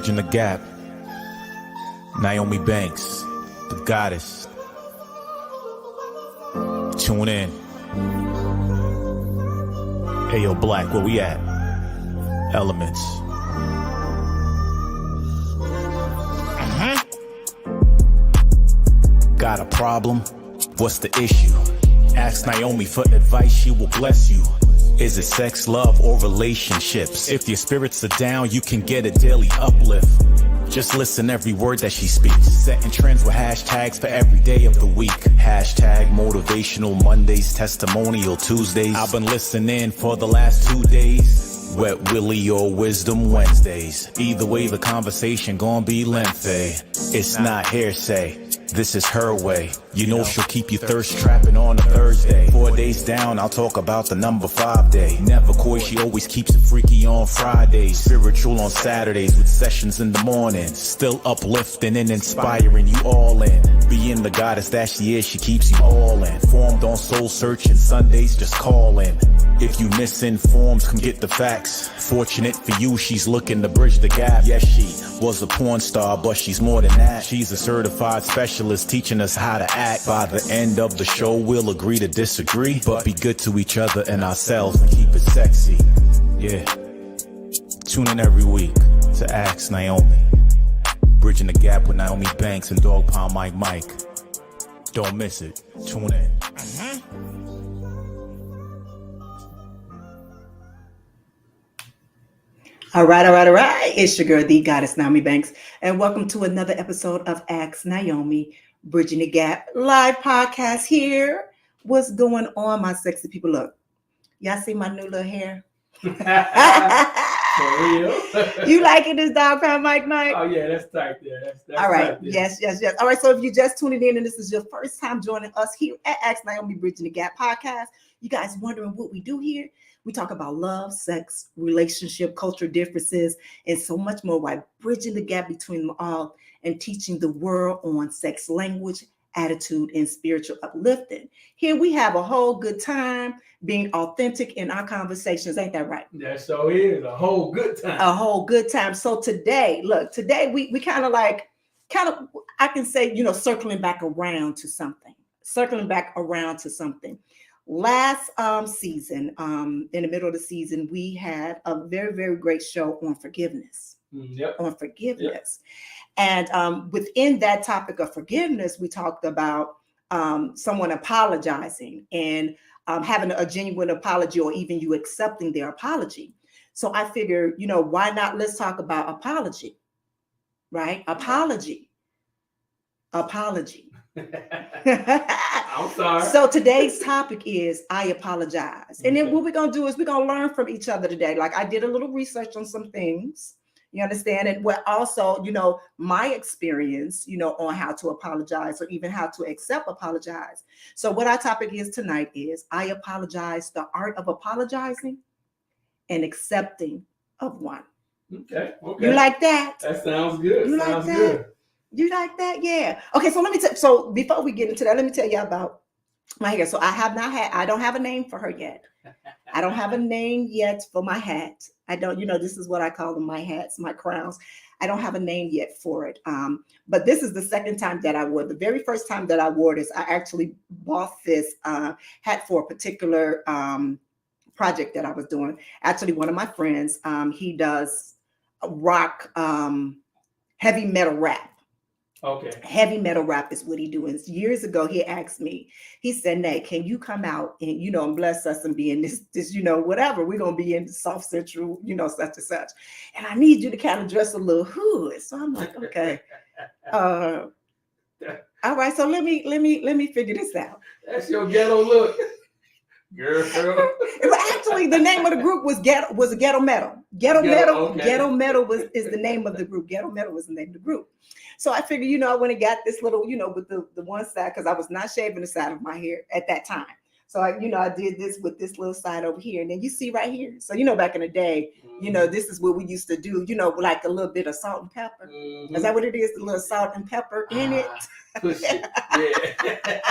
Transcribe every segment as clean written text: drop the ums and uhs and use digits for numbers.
Bridging the gap. Nyomi Banks, the goddess. Tune in. Hey yo, Black, where we at? Elements. Got a problem? What's the issue? Ask Nyomi for advice, she will bless you. Is it sex, love, or relationships? If your spirits are down, you can get a daily uplift. Just listen every word that she speaks. Setting trends with hashtags for every day of the week. Hashtag motivational Mondays, testimonial Tuesdays. I've been listening for the last 2 days. Wet Willie or Wisdom Wednesdays. Either way, the conversation gon' be lengthy. It's not hearsay. This is her way. You know she'll keep you thirst trapping on a Thursday. 4 days down, I'll talk about the number 5 day. Never coy, she always keeps it freaky on Fridays. Spiritual on Saturdays with sessions in the morning. Still uplifting and inspiring you all in. Being the goddess that she is, she keeps you all in. Formed on soul searching Sundays, just call in. If you misinformed, come get the facts. Fortunate for you, she's looking to bridge the gap. Yes, she was a porn star, but she's more than that. She's a certified specialist teaching us how to act. By the end of the show, we'll agree to disagree, but be good to each other and ourselves and keep it sexy. Yeah. Tune in every week to Ask Nyomi. Bridging the gap with Nyomi Banks and Dog Pound Mike. Don't miss it. Tune in. All right. It's your girl, the goddess Nyomi Banks, and welcome to another episode of Ask Nyomi, Bridging the Gap live podcast here. What's going on, my sexy people? Look, y'all see my new little hair? For real? You liking this Dog Pound Mike? Oh yeah, that's tight there. That's all right. Tight there. Yes. All right. So if you just tuning in and this is your first time joining us here at Ask Nyomi, Bridging the Gap podcast, you guys wondering what we do here? We talk about love, sex, relationship, culture differences, and so much more while bridging the gap between them all and teaching the world on sex language, attitude, and spiritual uplifting. Here we have a whole good time being authentic in our conversations. Ain't that right? That so is a whole good time. A whole good time. So today we kind of, I can say, circling back around to something. Last season, in the middle of the season, we had a very, very great show on forgiveness. Yep. On forgiveness. Yep. And within that topic of forgiveness, we talked about someone apologizing and having a genuine apology, or even you accepting their apology. So I figure, why not? Let's talk about apology, right? Apology. I'm sorry. So today's topic is I apologize. And then what we're going to do is we're going to learn from each other today. Like, I did a little research on some things, you understand? And what also, my experience, on how to apologize or even how to apologize. So what our topic is tonight is I apologize, the art of apologizing and accepting of one. Okay. You like that? That sounds good. You like that? Good. You like that? Yeah. Okay. So so before we get into that, let me tell you about my hair. So I don't have a name for her yet. I don't have a name yet for my hat. I don't, this is what I call them, my hats, my crowns. I don't have a name yet for it. But this is the second time that I wore. The very first time that I wore this, I actually bought this hat for a particular project that I was doing. Actually, one of my friends, he does rock heavy metal rap. Okay. Heavy metal rap is what he does. Years ago, he asked me, he said, Nate, can you come out and, and bless us and be in this, whatever. We're going to be in South Central, such and such. And I need you to kind of dress a little hood. So I'm like, okay. All right. So let me figure this out. That's your ghetto look. Girl. Actually, the name of the group was Ghetto Metal. Ghetto Metal is the name of the group. Ghetto Metal was the name of the group. So I figured, I went and got this little, with the one side, because I was not shaving the side of my hair at that time. So I did this with this little side over here. And then you see right here. So, back in the day, this is what we used to do, like a little bit of salt and pepper. Mm-hmm. Is that what it is? A little salt and pepper in it. Push it. Yeah.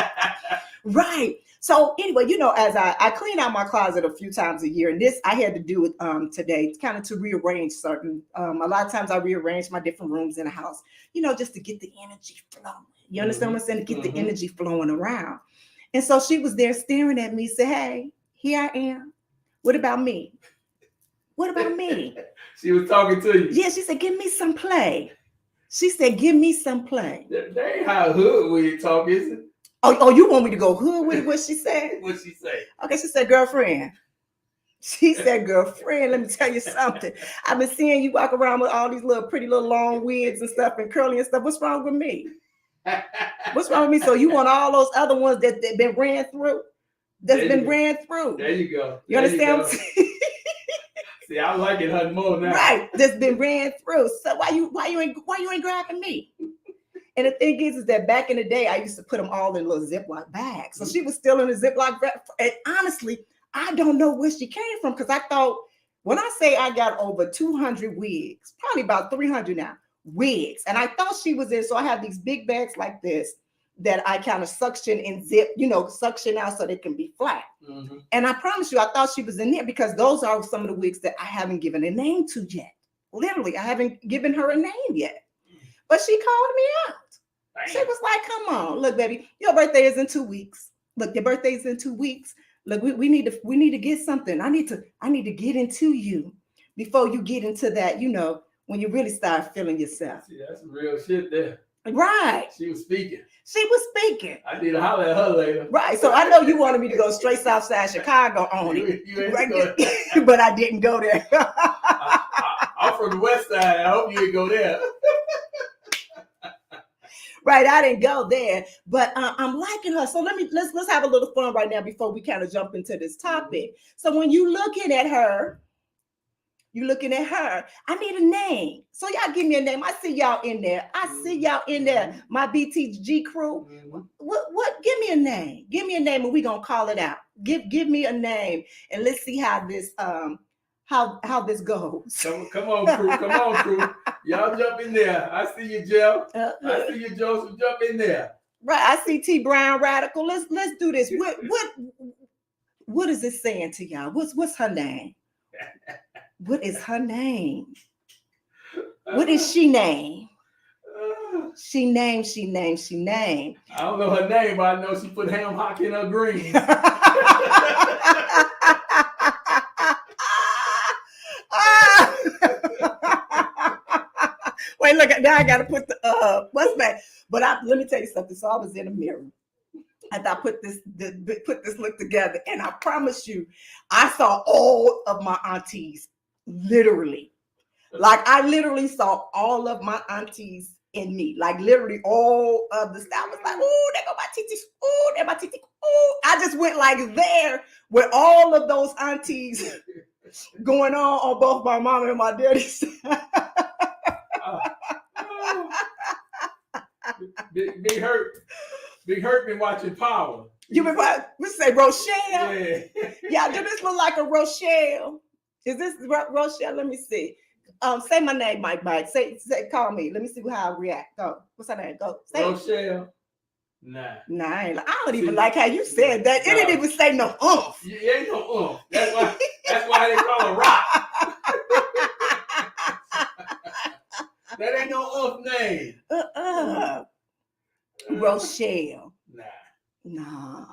Right. So anyway, as I clean out my closet a few times a year, and this I had to do it today, kind of to rearrange certain. A lot of times I rearrange my different rooms in the house, just to get the energy flowing. You understand what I'm saying? To get the energy flowing around. And so she was there staring at me, said, "Hey, here I am. What about me? What about me?" She was talking to you. Yeah, she said, "Give me some play." She said, "Give me some play." That ain't how hood we talk, is it? Oh, you want me to go hood with what she said? What she say? Okay, she said, "Girlfriend." She said, "Girlfriend, let me tell you something. I've been seeing you walk around with all these little pretty little long wigs and stuff and curly and stuff. What's wrong with me? What's wrong with me? So you want all those other ones that been ran through? Ran through. There you go. You understand? See, I like it her more now. Right. That's been ran through. So why you ain't grabbing me?" And the thing is that back in the day, I used to put them all in little Ziploc bags. So she was still in a Ziploc bag. And honestly, I don't know where she came from, because I thought, when I say I got over 200 wigs, probably about 300 now, wigs. And I thought she was in. So I have these big bags like this that I kind of suction and zip, suction out so they can be flat. Mm-hmm. And I promise you, I thought she was in there, because those are some of the wigs that I haven't given a name to yet. Literally, I haven't given her a name yet. But she called me out. Damn. She was like, "Come on, look, baby, your birthday is in 2 weeks. Look, your birthday is in 2 weeks. Look, we need to get something. I need to get into you before you get into that, when you really start feeling yourself." See, that's some real shit there. Right. She was speaking. I I need to holler at her later. Right. So I know you wanted me to go straight Southside Chicago on it. You ain't Right? going. But I didn't go there. I'm from the West Side. I hope you didn't go there. Right, I didn't go there, but I'm liking her. So let's have a little fun right now before we kind of jump into this topic. So when you looking at her, I need a name. So y'all give me a name. I see y'all in there. My BTG crew. What? Give me a name. Give me a name, and we gonna call it out. Give me a name, and let's see how this how this goes. Come on, crew. Y'all jump in there. I see you, Jeff. I see you, Joseph. Jump in there. Right. I see T Brown Radical. Let's do this. What is it saying to y'all? What's her name? What is her name? What is she name? She name. I don't know her name, but I know she put ham hock in her greens. Wait, look, now I gotta put the what's that? But let me tell you something. So I was in a mirror and I put this look together, and I promise you, I saw all of my aunties, literally. Like I literally saw all of my aunties in me, like literally all of the stuff. I was like, "Ooh, there go my titis. Ooh, there my titis. Ooh." I just went like there with all of those aunties going on both my mom and my daddy side. Big hurt been watching Power. You been we say Rochelle? Yeah. Yeah, do this look like a Rochelle? Is this Rochelle? Let me see. Say my name, Mike. Say, call me. Let me see how I react. Go. What's her name? Go. Say Rochelle. Nah. I don't even like how you said that. It didn't even say no oomph. Yeah, ain't no oomph. That's why they call her Rock. That ain't no oomph name. Rochelle. Nah.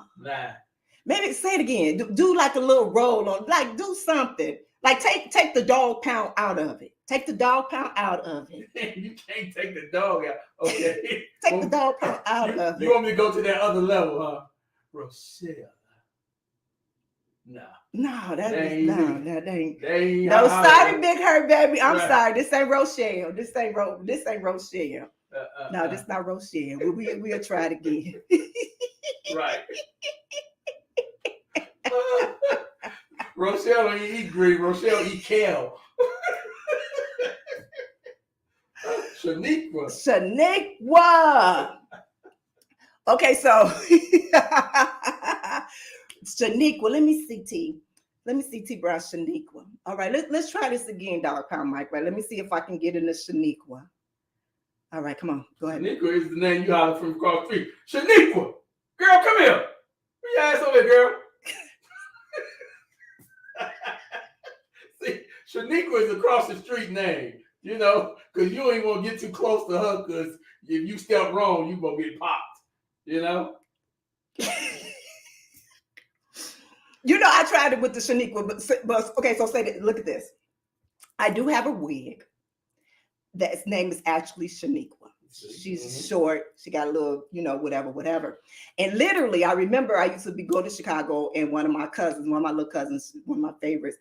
Maybe say it again. Do like a little roll on. Like do something. Like take the dog pound out of it. Take the dog pound out of it. You can't take the dog out. Okay. Take the dog pound out of it. You want me to go to that other level, huh? Rochelle. No, that ain't. No, sorry, Big Hurt, baby. I'm sorry. This ain't Rochelle. This ain't Rochelle. No, this not Rochelle. We'll try it again. Right. Rochelle don't eat green. Rochelle eat kale. Shaniqua. Okay, so Shaniqua. Let me see T Brown Shaniqua. All right, let's try this again, Dog Pound Mike. Right, let me see if I can get in the Shaniqua. All right, come on, go ahead. Shaniqua is the name you holler from across the street. Shaniqua, girl, come here. your ass over here, girl. See, Shaniqua is across the street name, you know, because you ain't gonna get too close to her, because if you step wrong, you gonna get popped, you know. You know, I tried it with the Shaniqua, but okay, so say that, look at this. I do have a wig. That's name is actually Shaniqua. She's short. She got a little, you know, whatever. And literally, I remember I used to go to Chicago, and one of my little cousins, one of my favorites,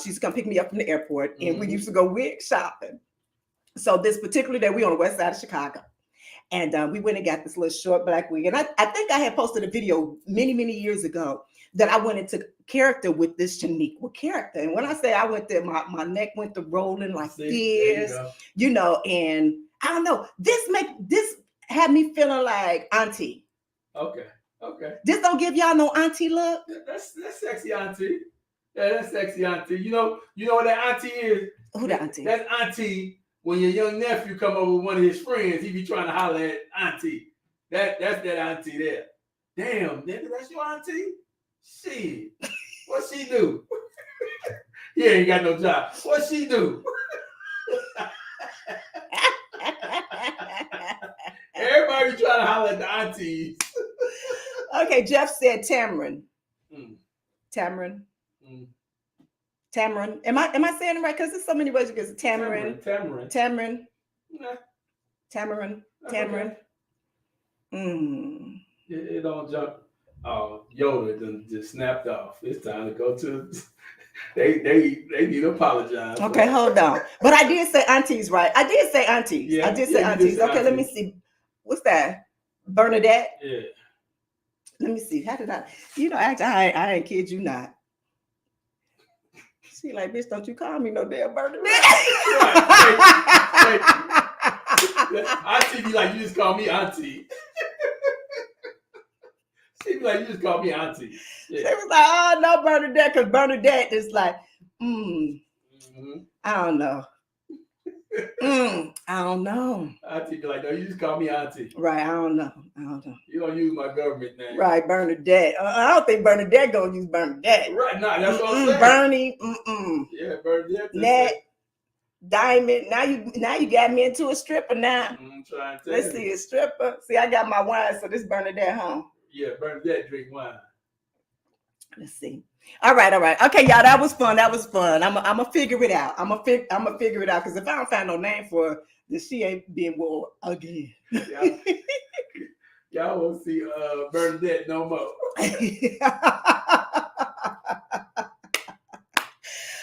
she used to come pick me up from the airport, and we used to go wig shopping. So this particular day, we on the west side of Chicago. And we went and got this little short black wig. And I think I had posted a video many, many years ago that I went into character with this Shaniqua character. And when I say I went there, my neck went to rolling like this, you know, and I don't know, this had me feeling like auntie. Okay. This don't give y'all no auntie look? That's sexy auntie. Yeah, that's sexy auntie. You know what that auntie is? Who the auntie? That's auntie. When your young nephew come over with one of his friends, he be trying to holler at auntie. That's that auntie there. Damn, nigga, that's your auntie? Shit. What she do? He ain't got no job. What she do? Everybody be trying to holler at the aunties. Okay, Jeff said Tamron. Tamron. Tamron. Am I saying it right? Because there's so many ways you can say Tamron. Tamron. It don't jump. Oh, Yoda done just snapped off. It's time to go to. They need to apologize. Okay, hold on. But I did say aunties, right? I did say aunties. Yeah, I did say aunties. Okay, let me see. What's that? Bernadette? Yeah. Let me see. How did I? You know, actually, I ain't kid you not. She like, bitch, don't you call me no damn Bernadette. Right. Auntie be like, you just call me auntie. She be like, you just call me auntie. Yeah. She was like, oh, no, Bernadette, because Bernadette is like, I don't know. I don't know. Auntie be like, no, you just call me auntie. Right, I don't know. You don't use my government name. Right, Bernadette. I don't think Bernadette gonna use Bernadette. Right, nah, that's what I'm saying. Bernie, Yeah, Bernadette. Nat, Diamond. Now you got me into a stripper now. I'm trying to Let's see, a stripper. See, I got my wine, so this Bernadette home. Yeah, Bernadette drink wine. Let's see. All right. Okay, y'all, that was fun. I'm gonna figure it out. I'm gonna figure it out, because if I don't find no name for her, then she ain't being wore again. Y'all won't see Bernadette no more.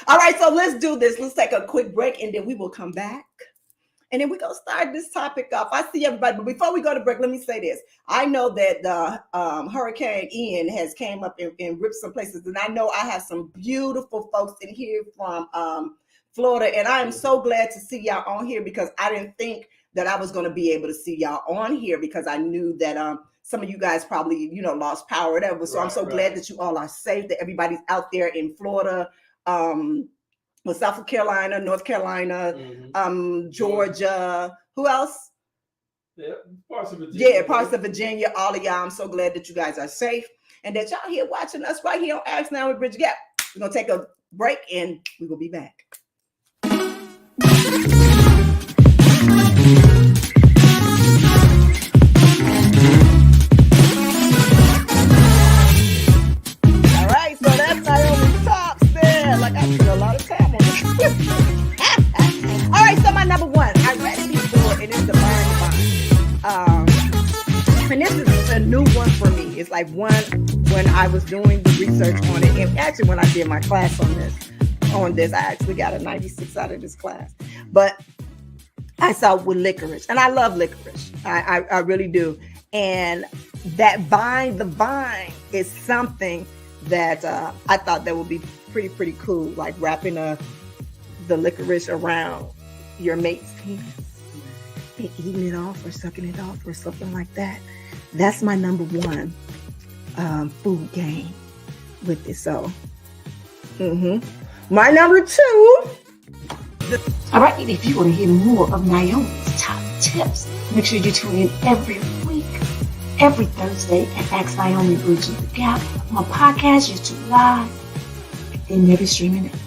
All right, so let's do this. Let's take a quick break, and then we will come back. And then we're going to start this topic off. I see everybody, but before we go to break, let me say this. I know that the Hurricane Ian has came up and ripped some places. And I know I have some beautiful folks in here from Florida. And I am so glad to see y'all on here, because I didn't think that I was going to be able to see y'all on here, because I knew that some of you guys probably, lost power or whatever. So I'm so glad that you all are safe, that everybody's out there in Florida, with South Carolina, North Carolina, Georgia. Who else? Yeah, parts of Virginia. Yeah, parts of Virginia. All of y'all. I'm so glad that you guys are safe, and that y'all here watching us right here on Ask Now with Bridge Gap. We're gonna take a break, and we will be back. All right, so that's Nyomi Talks there. Like, I spent a lot of time on this. All right, so my number one, I read it before, and it's the Burn. And this is a new one for me. It's like one when I was doing the research on it, and actually when I did my class on this, I actually got a 96 out of this class. But I saw with licorice, and I love licorice. I really do. And that the vine is something that I thought that would be pretty cool, like wrapping the licorice around your mate's penis and eating it off or sucking it off or something like that. That's my number one food game with this. So, my number two. All right, if you want to hear more of Nyomi's top tips, make sure you tune in every week. every Thursday at Ask Naomi Bridging the Gap on podcast, YouTube Live, and every streaming network.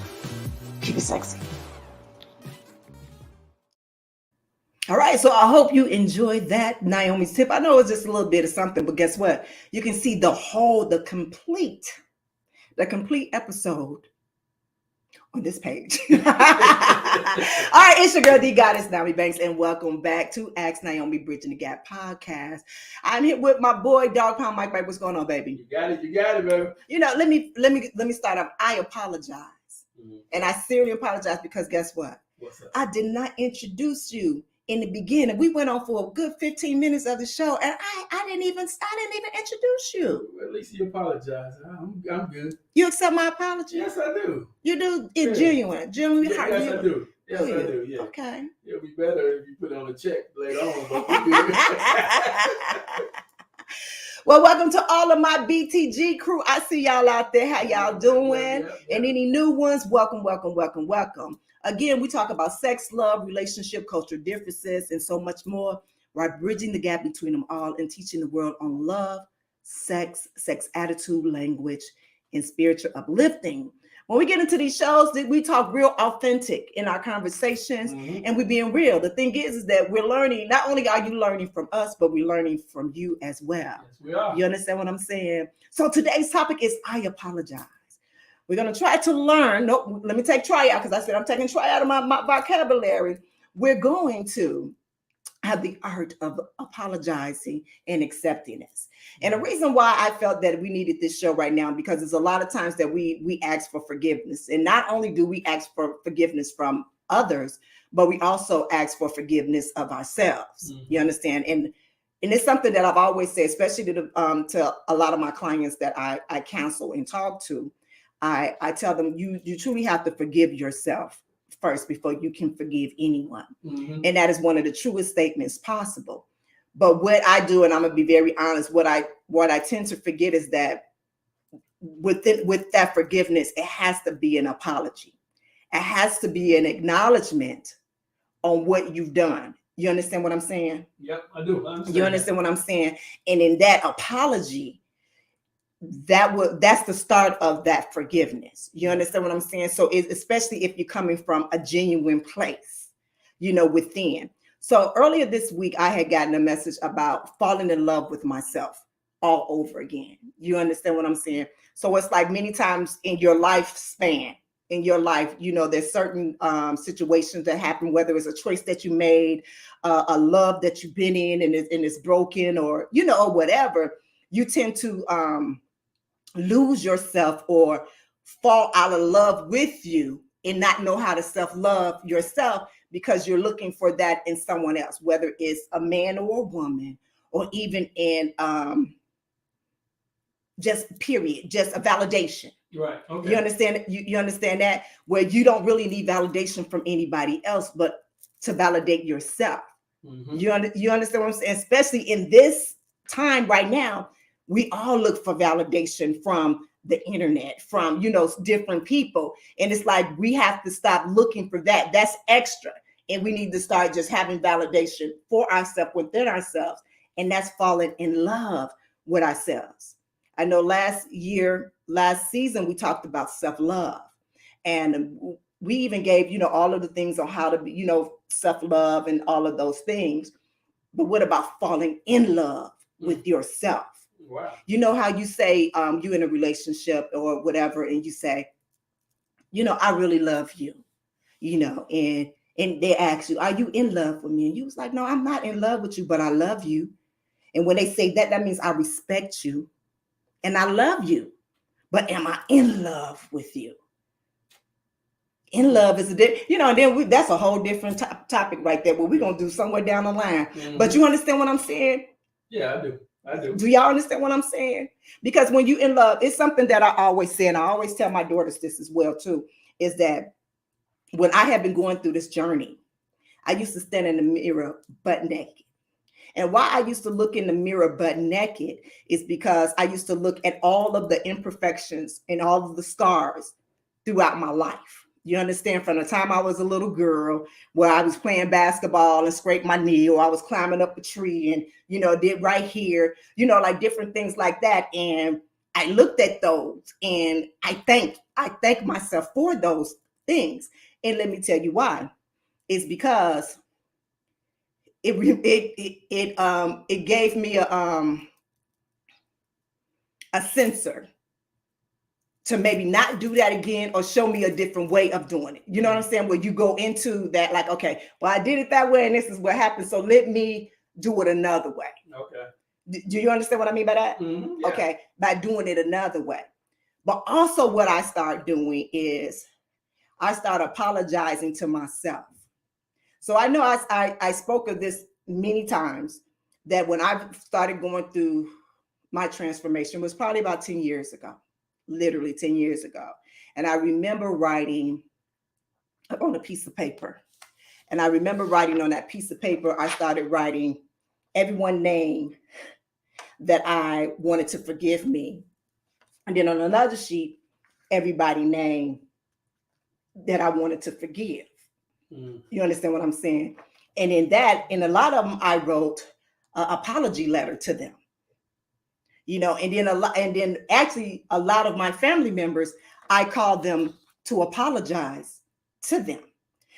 Keep it sexy. All right, so I hope you enjoyed that Naomi's tip. I know it's just a little bit of something, but guess what? You can see the complete episode on this page. All right, it's your girl D Goddess Naomi Banks, and welcome back to Ask Naomi Bridging the Gap podcast. I'm here with my boy Dog Pound Mike. What's going on, baby? You got it, baby. You know, let me start off. I apologize, and I seriously apologize because guess what? What's up? I did not introduce you in the beginning. We went on for a good 15 minutes of the show, and I didn't even introduce you. Well, at least you apologize. I'm good. You accept my apology? Yes, I do. You do? It's genuine. Genuine. Yes, I do. Yes, I do. Yeah. Okay. It'll be better if you put it on a check later on, but we good. Well, welcome to all of my BTG crew. I see y'all out there. How y'all doing? Yeah. And any new ones, welcome. Again, we talk about sex, love, relationship, cultural differences, and so much more, while bridging the gap between them all and teaching the world on love, sex attitude, language, and spiritual uplifting. When we get into these shows, we talk real authentic in our conversations, and we're being real. The thing is that we're learning. Not only are you learning from us, but we're learning from you as well. Yes, we are. You understand what I'm saying? So today's topic is I apologize. We're going to try to learn. No, let me take try out, because I said I'm taking try out of my vocabulary. We're going to have the art of apologizing and accepting this. And the reason why I felt that we needed this show right now, because there's a lot of times that we ask for forgiveness. And not only do we ask for forgiveness from others, but we also ask for forgiveness of ourselves. You understand? And it's something that I've always said, especially to a lot of my clients that I counsel and talk to. I tell them you truly have to forgive yourself first before you can forgive anyone. And that is one of the truest statements possible. But what I do, and I'm gonna be very honest, what I tend to forget is that with that forgiveness, it has to be an apology. It has to be an acknowledgement on what you've done. You understand what I'm saying? Yep, I do. You understand what I'm saying? And in that apology, that's the start of that forgiveness. You understand what I'm saying? So especially if you're coming from a genuine place, within. So earlier this week, I had gotten a message about falling in love with myself all over again. You understand what I'm saying? So it's like many times in your lifespan, in your life, there's certain situations that happen, whether it's a choice that you made, a love that you've been in and it's broken, or, or whatever, you tend to lose yourself or fall out of love with you and not know how to self-love yourself, because you're looking for that in someone else, whether it's a man or a woman, or even in just a validation. Right. Okay. You understand? You understand that, where you don't really need validation from anybody else, but to validate yourself. You understand what I'm saying? Especially in this time right now, we all look for validation from the internet, from, different people. And it's like, we have to stop looking for that. That's extra. And we need to start just having validation for ourselves, within ourselves. And that's falling in love with ourselves. I know last season, we talked about self-love. And we even gave, all of the things on how to be, self-love and all of those things. But what about falling in love with yourself? Wow. You know how you say you in a relationship or whatever, and you say, I really love you, and they ask you, are you in love with me? And you was like, no, I'm not in love with you, but I love you. And when they say that, that means I respect you and I love you, but am I in love with you? In love is that's a whole different topic right there, but we're going to do somewhere down the line. But you understand what I'm saying? Yeah, I do. Do y'all understand what I'm saying? Because when you in love, it's something that I always say, and I always tell my daughters this as well too, is that when I have been going through this journey, I used to stand in the mirror butt naked. And why I used to look in the mirror butt naked is because I used to look at all of the imperfections and all of the scars throughout my life. You understand? From the time I was a little girl, where I was playing basketball and scraped my knee, or I was climbing up a tree and, did right here, like different things like that. And I looked at those and I thank myself for those things. And let me tell you why. It's because it gave me a sensor to maybe not do that again, or show me a different way of doing it. You know what I'm saying? Where you go into that, like, okay, well, I did it that way and this is what happened, so let me do it another way. Okay. Do you understand what I mean by that? Mm-hmm, yeah. Okay, by doing it another way. But also what I start doing is I start apologizing to myself. So I know I spoke of this many times, that when I started going through my transformation was probably about 10 years ago. Literally 10 years ago. And I remember writing on a piece of paper. And I remember writing on that piece of paper, I started writing everyone name that I wanted to forgive me. And then on another sheet, everybody name that I wanted to forgive. You understand what I'm saying? And in a lot of them, I wrote an apology letter to them. And then actually a lot of my family members, I called them to apologize to them.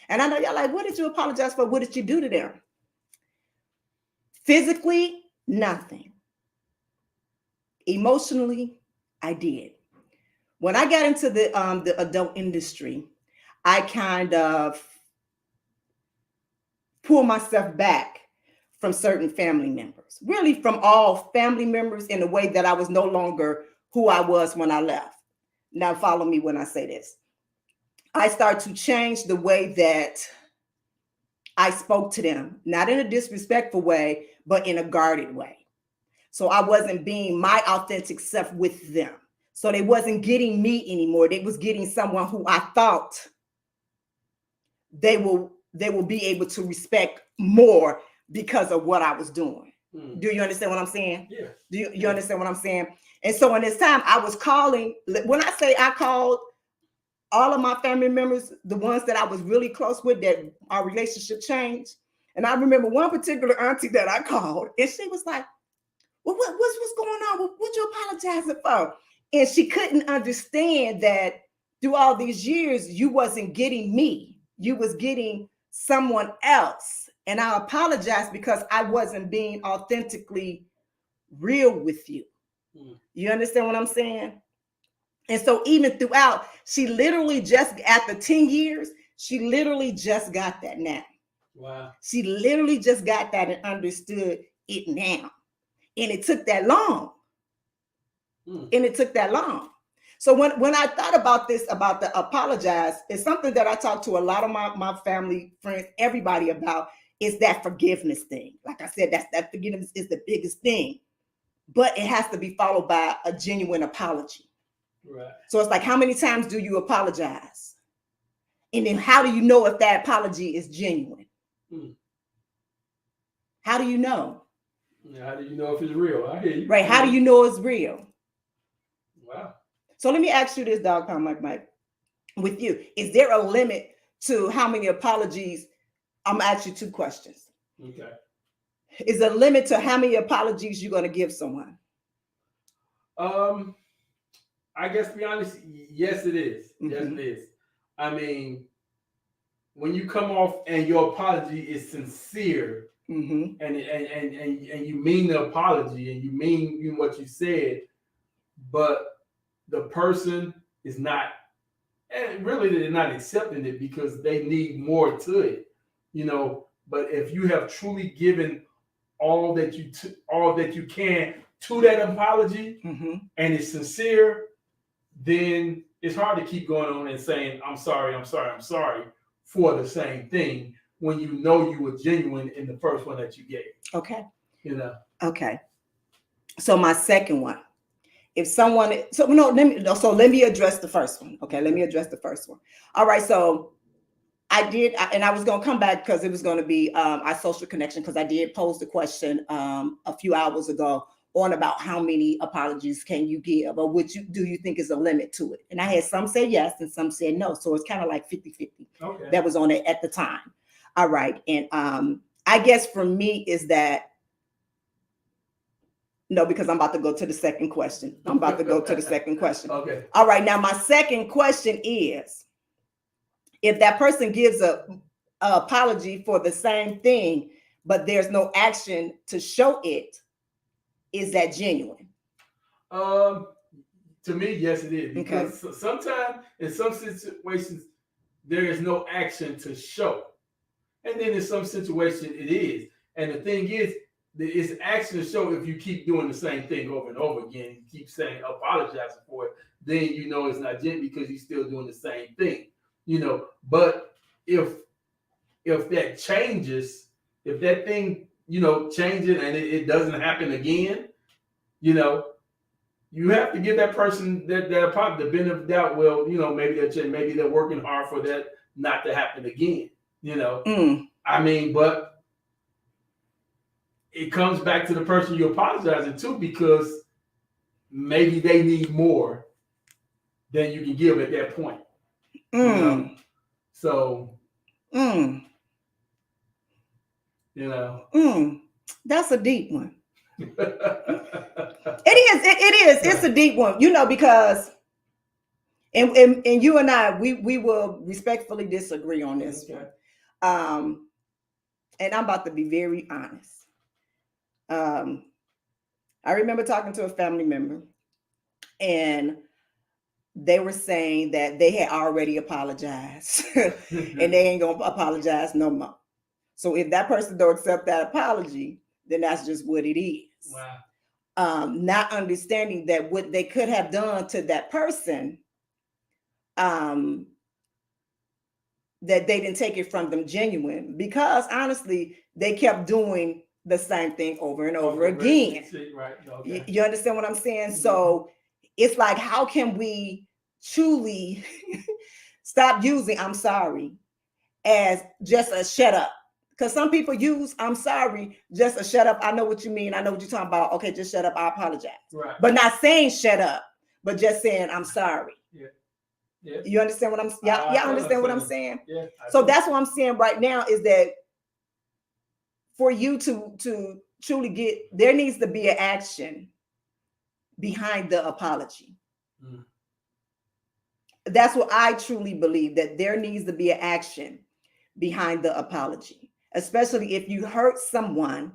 And I know y'all like, what did you apologize for? What did you do to them? Physically, nothing. Emotionally, I did. When I got into the adult industry, I kind of pulled myself back from certain family members, really from all family members, in a way that I was no longer who I was when I left. Now follow me when I say this. I started to change the way that I spoke to them, not in a disrespectful way, but in a guarded way. So I wasn't being my authentic self with them. So they wasn't getting me anymore. They was getting someone who I thought they will be able to respect more because of what I was doing. Do you understand what I'm saying? Yeah. Do you understand what I'm saying? And so in this time, I was calling. When I say I called all of my family members, the ones that I was really close with, that our relationship changed. And I remember one particular auntie that I called, and she was like, well, what's going on? What you apologizing for? And she couldn't understand that through all these years, you wasn't getting me. You was getting someone else. And I apologize because I wasn't being authentically real with you. You understand what I'm saying? And so even throughout, she literally just, after 10 years, she literally just got that now. Wow. She literally just got that and understood it now. And it took that long. And it took that long. So when I thought about this, about the apologize, it's something that I talk to a lot of my family, friends, everybody about, is that forgiveness thing. Like I said, that forgiveness is the biggest thing. But it has to be followed by a genuine apology. Right. So it's like, how many times do you apologize? And then how do you know if that apology is genuine? How do you know? How do you know if it's real? I hear you. Right. How do you know it's real? Wow. So let me ask you this, Dog Pound Mike, with you. Is there a limit to how many apologies? I'm gonna ask you two questions. Okay. Is there a limit to how many apologies you're gonna give someone? I guess, to be honest, yes, it is. Mm-hmm. Yes, it is. I mean, when you come off and your apology is sincere, and you mean the apology and you mean what you said, but the person is not, and really they're not accepting it because they need more to it, But if you have truly given all that you can to that apology, and it's sincere, then it's hard to keep going on and saying, I'm sorry for the same thing, when you know you were genuine in the first one that you gave. Okay. Okay. So my second one, if someone, let me address the first one. Okay. Let me address the first one. All right. So I did, and I was going to come back because it was going to be our social connection, because I did pose the question a few hours ago on about how many apologies can you give, or do you think is a limit to it? And I had some say yes and some said no. So it's kind of like 50-50. Okay. That was on it at the time. All right. And I guess for me is that, no, because I'm about to go to the second question. Okay. All right. Now, my second question is, if that person gives a apology for the same thing, but there's no action to show it, is that genuine? To me, yes, it is, because sometimes in some situations there is no action to show, and then in some situations it is. And the thing is, it's action to show if you keep doing the same thing over and over again. You keep saying apologizing for it, then you know it's not genuine because you're still doing the same thing. But if that changes, if that thing changes and it doesn't happen again, you have to give that person that the benefit of the doubt. Well, maybe they're working hard for that not to happen again. I mean, but it comes back to the person you're apologizing to, because maybe they need more than you can give at that point. So, that's a deep one. It is. It's a deep one, because, and you and I, we will respectfully disagree on this one. And I'm about to be very honest. I remember talking to a family member, and they were saying that they had already apologized and they ain't gonna apologize no more. So if that person don't accept that apology, then that's just what it is. Wow. Not understanding that what they could have done to that person, that they didn't take it from them genuine, because honestly, they kept doing the same thing over and over again. Right. Okay. You understand what I'm saying? Mm-hmm. So it's like, how can we truly stop using "I'm sorry" as just a shut up? Because some people use "I'm sorry" just a shut up. I know what you mean. I know what you're talking about. Okay, just shut up. I apologize. Right. But not saying shut up, but just saying "I'm sorry." Yeah. Yeah. You understand what I'm saying? Y'all understand what I'm saying? Yeah. So that's what I'm saying right now, is that for you to truly get, there needs to be an action behind the apology. Mm. That's what I truly believe, that there needs to be an action behind the apology, especially if you hurt someone.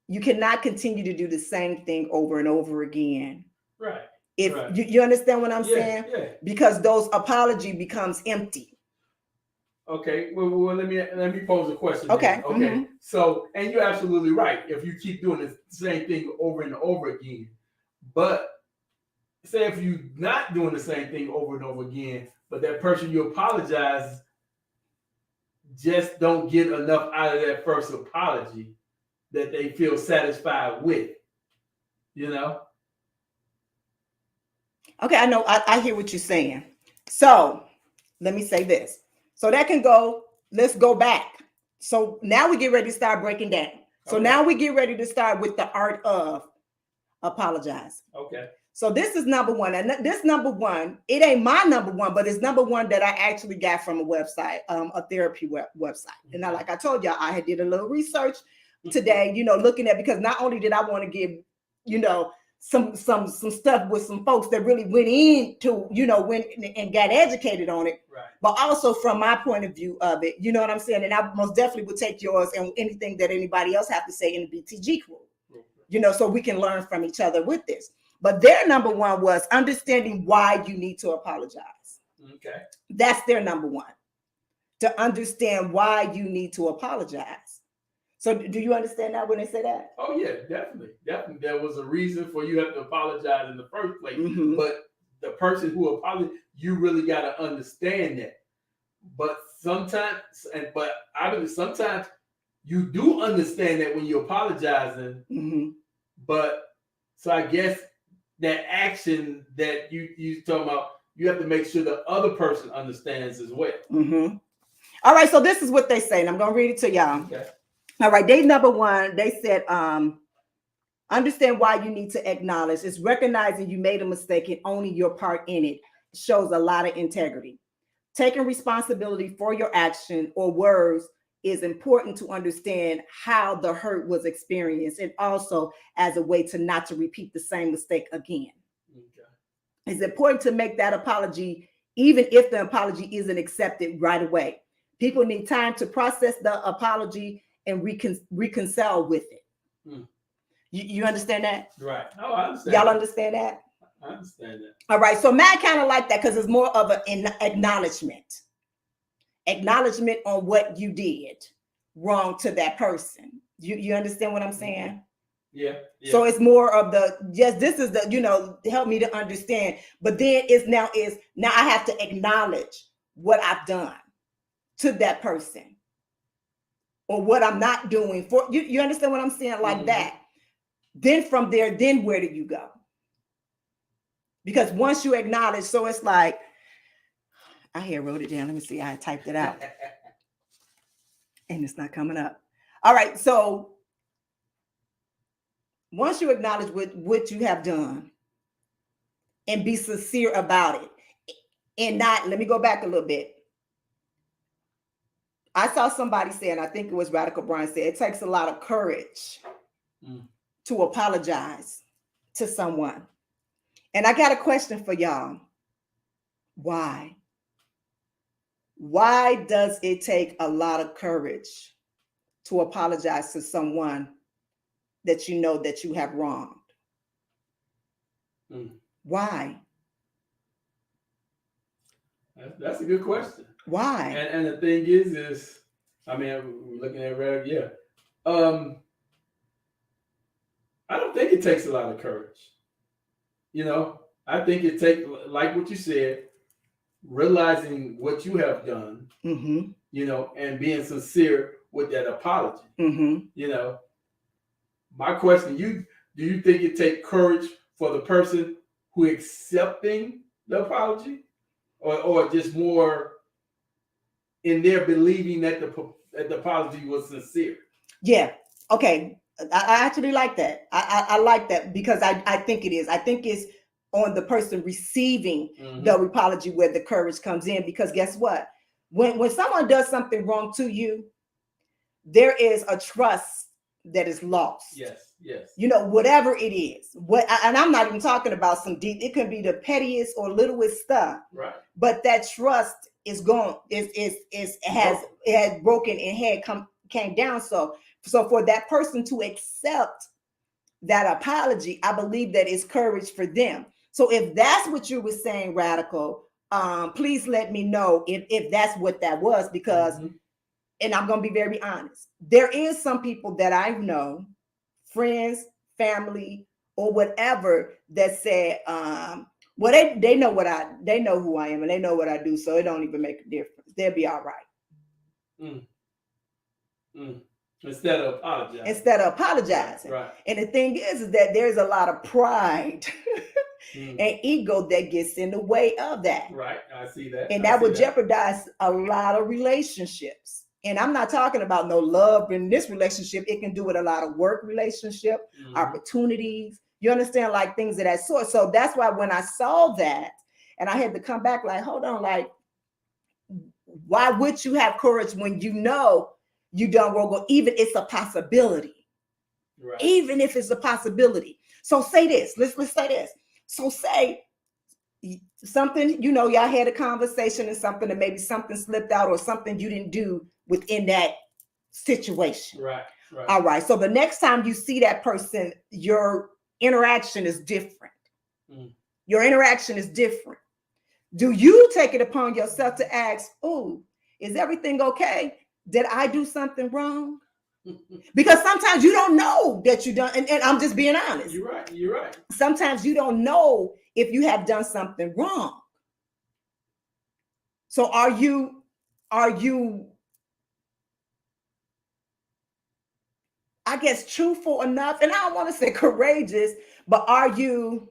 You cannot continue to do the same thing over and over again. Right. If right. You understand what I'm saying? Yeah. Because those apology becomes empty. Okay. Well, let me pose a question. Okay. Okay. Mm-hmm. So, and you're absolutely right. If you keep doing the same thing over and over again, but say if you're not doing the same thing over and over again, but that person you apologize just don't get enough out of that first apology that they feel satisfied with, Okay, I know. I hear what you're saying. So let me say this. So that can go, let's go back. So now we get ready to start breaking down. So okay. Now we get ready to start with the art of apologize. Okay. So this is number one. And this number one, it ain't my number one, but it's number one that I actually got from a website, a therapy website. And now, like I told y'all, I had did a little research today, looking at, because not only did I want to give, some stuff with some folks that really went into, went and got educated on it, right. But also from my point of view of it, you know what I'm saying? And I most definitely would take yours and anything that anybody else have to say in the BTG Crew, so we can learn from each other with this. But their number one was understanding why you need to apologize. Okay. That's their number one, to understand why you need to apologize. So do you understand that when they say that? Oh, yeah, definitely. Definitely. There was a reason for you have to apologize in the first place. Mm-hmm. But the person who apologized, you really got to understand that. But sometimes you do understand that when you're apologizing. Mm-hmm. But so I guess that action that you talking about, you have to make sure the other person understands as well. Mm-hmm. All right. So this is what they say, and I'm going to read it to y'all. Okay. All right, they number one, they said, Understand why you need to acknowledge. It's recognizing you made a mistake and owning your part in it shows a lot of integrity. Taking responsibility for your action or words is important to understand how the hurt was experienced and also as a way to not to repeat the same mistake again. Okay. It's important to make that apology, even if the apology isn't accepted right away. People need time to process the apology and reconcile with it. Hmm. You understand that? Right. Oh, I understand. Y'all that. understand that? I understand that. All right. So mine kind of like that because it's more of an acknowledgement. Acknowledgement on what you did wrong to that person. You understand what I'm saying? Yeah. So it's more of the, yes, this is the, help me to understand. But then now I have to acknowledge what I've done to that person or what I'm not doing for you. You understand what I'm saying? Like that. Then from there, then where do you go? Because once you acknowledge, so it's like, I here wrote it down. Let me see. I typed it out. And it's not coming up. All right. So once you acknowledge what you have done and be sincere about it and not, let me go back a little bit. I saw somebody saying, I think it was Radical Brian said, it takes a lot of courage to apologize to someone. And I got a question for y'all. Why? Why does it take a lot of courage to apologize to someone that you know that you have wronged? Why? That's a good question. Why? And the thing is, I mean, we're looking at Rev, yeah. I don't think it takes a lot of courage. I think it takes, like what you said, realizing what you have done, and being sincere with that apology. My question, do you think it takes courage for the person who accepting the apology, or just more in their believing that the apology was sincere? Yeah. Okay. I actually like that. I like that because I think it is. I think it's on the person receiving the apology where the courage comes in, because guess what? When someone does something wrong to you, there is a trust that is lost. Yes. Whatever it is. And I'm not even talking about some deep, it can be the pettiest or littlest stuff. Right. But that trust is gone. It has broken and came down. So for that person to accept that apology, I believe that is courage for them. So if that's what you were saying, Radical, please let me know if that's what that was, because, and I'm going to be very honest, there is some people that I know, friends, family, or whatever, that said, well, they know they know who I am and they know what I do, so it don't even make a difference. They'll be all right. Instead of apologizing. Right. And the thing is that there's a lot of pride and ego that gets in the way of that. Right. I see that. And that would jeopardize a lot of relationships. And I'm not talking about no love in this relationship. It can do with a lot of work relationship, opportunities. You understand, like things of that sort. So that's why when I saw that, and I had to come back like, hold on, like, why would you have courage when you know you done wrong, even it's a possibility? Right. Even if it's a possibility. So say this. Let's say this. So say something, y'all had a conversation and something, and maybe something slipped out or something you didn't do within that situation. Right. All right. So the next time you see that person, your interaction is different. Your interaction is different. Do you take it upon yourself to ask, oh, is everything okay? Did I do something wrong? Because sometimes you don't know that you done, and I'm just being honest. You're right. Sometimes you don't know if you have done something wrong. So are you, I guess, truthful enough? And I don't want to say courageous, but are you,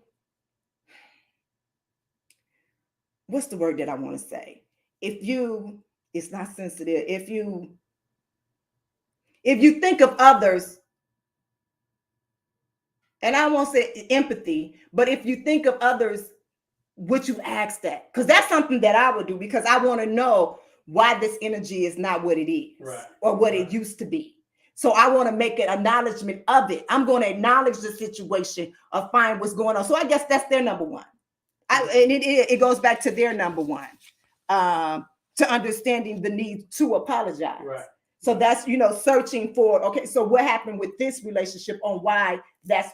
what's the word that I want to say? It's not sensitive. If you think of others and I won't say empathy, but if you think of others, would you ask that? Because that's something that I would do, because I want to know why this energy is not what it is, Right. or what it used to be. So I want to make an acknowledgement of it. I'm going to acknowledge the situation or find what's going on. So I guess that's their number one. And it goes back to their number one, to understanding the need to apologize. Right. So that's, searching for, okay, so what happened with this relationship, on why that's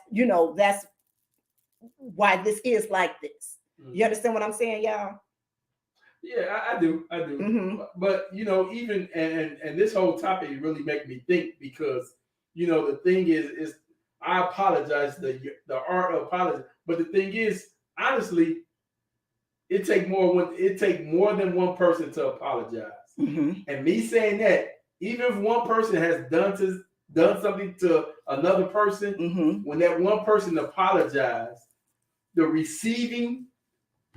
why this is like this. You understand what I'm saying, y'all? Yeah, I do. Mm-hmm. But even and this whole topic really make me think, because the thing is I apologize, the art of apology. But the thing is, honestly, it take more than one person to apologize. Mm-hmm. And me saying that, even if one person has done something to another person, Mm-hmm. when that one person apologizes, the receiving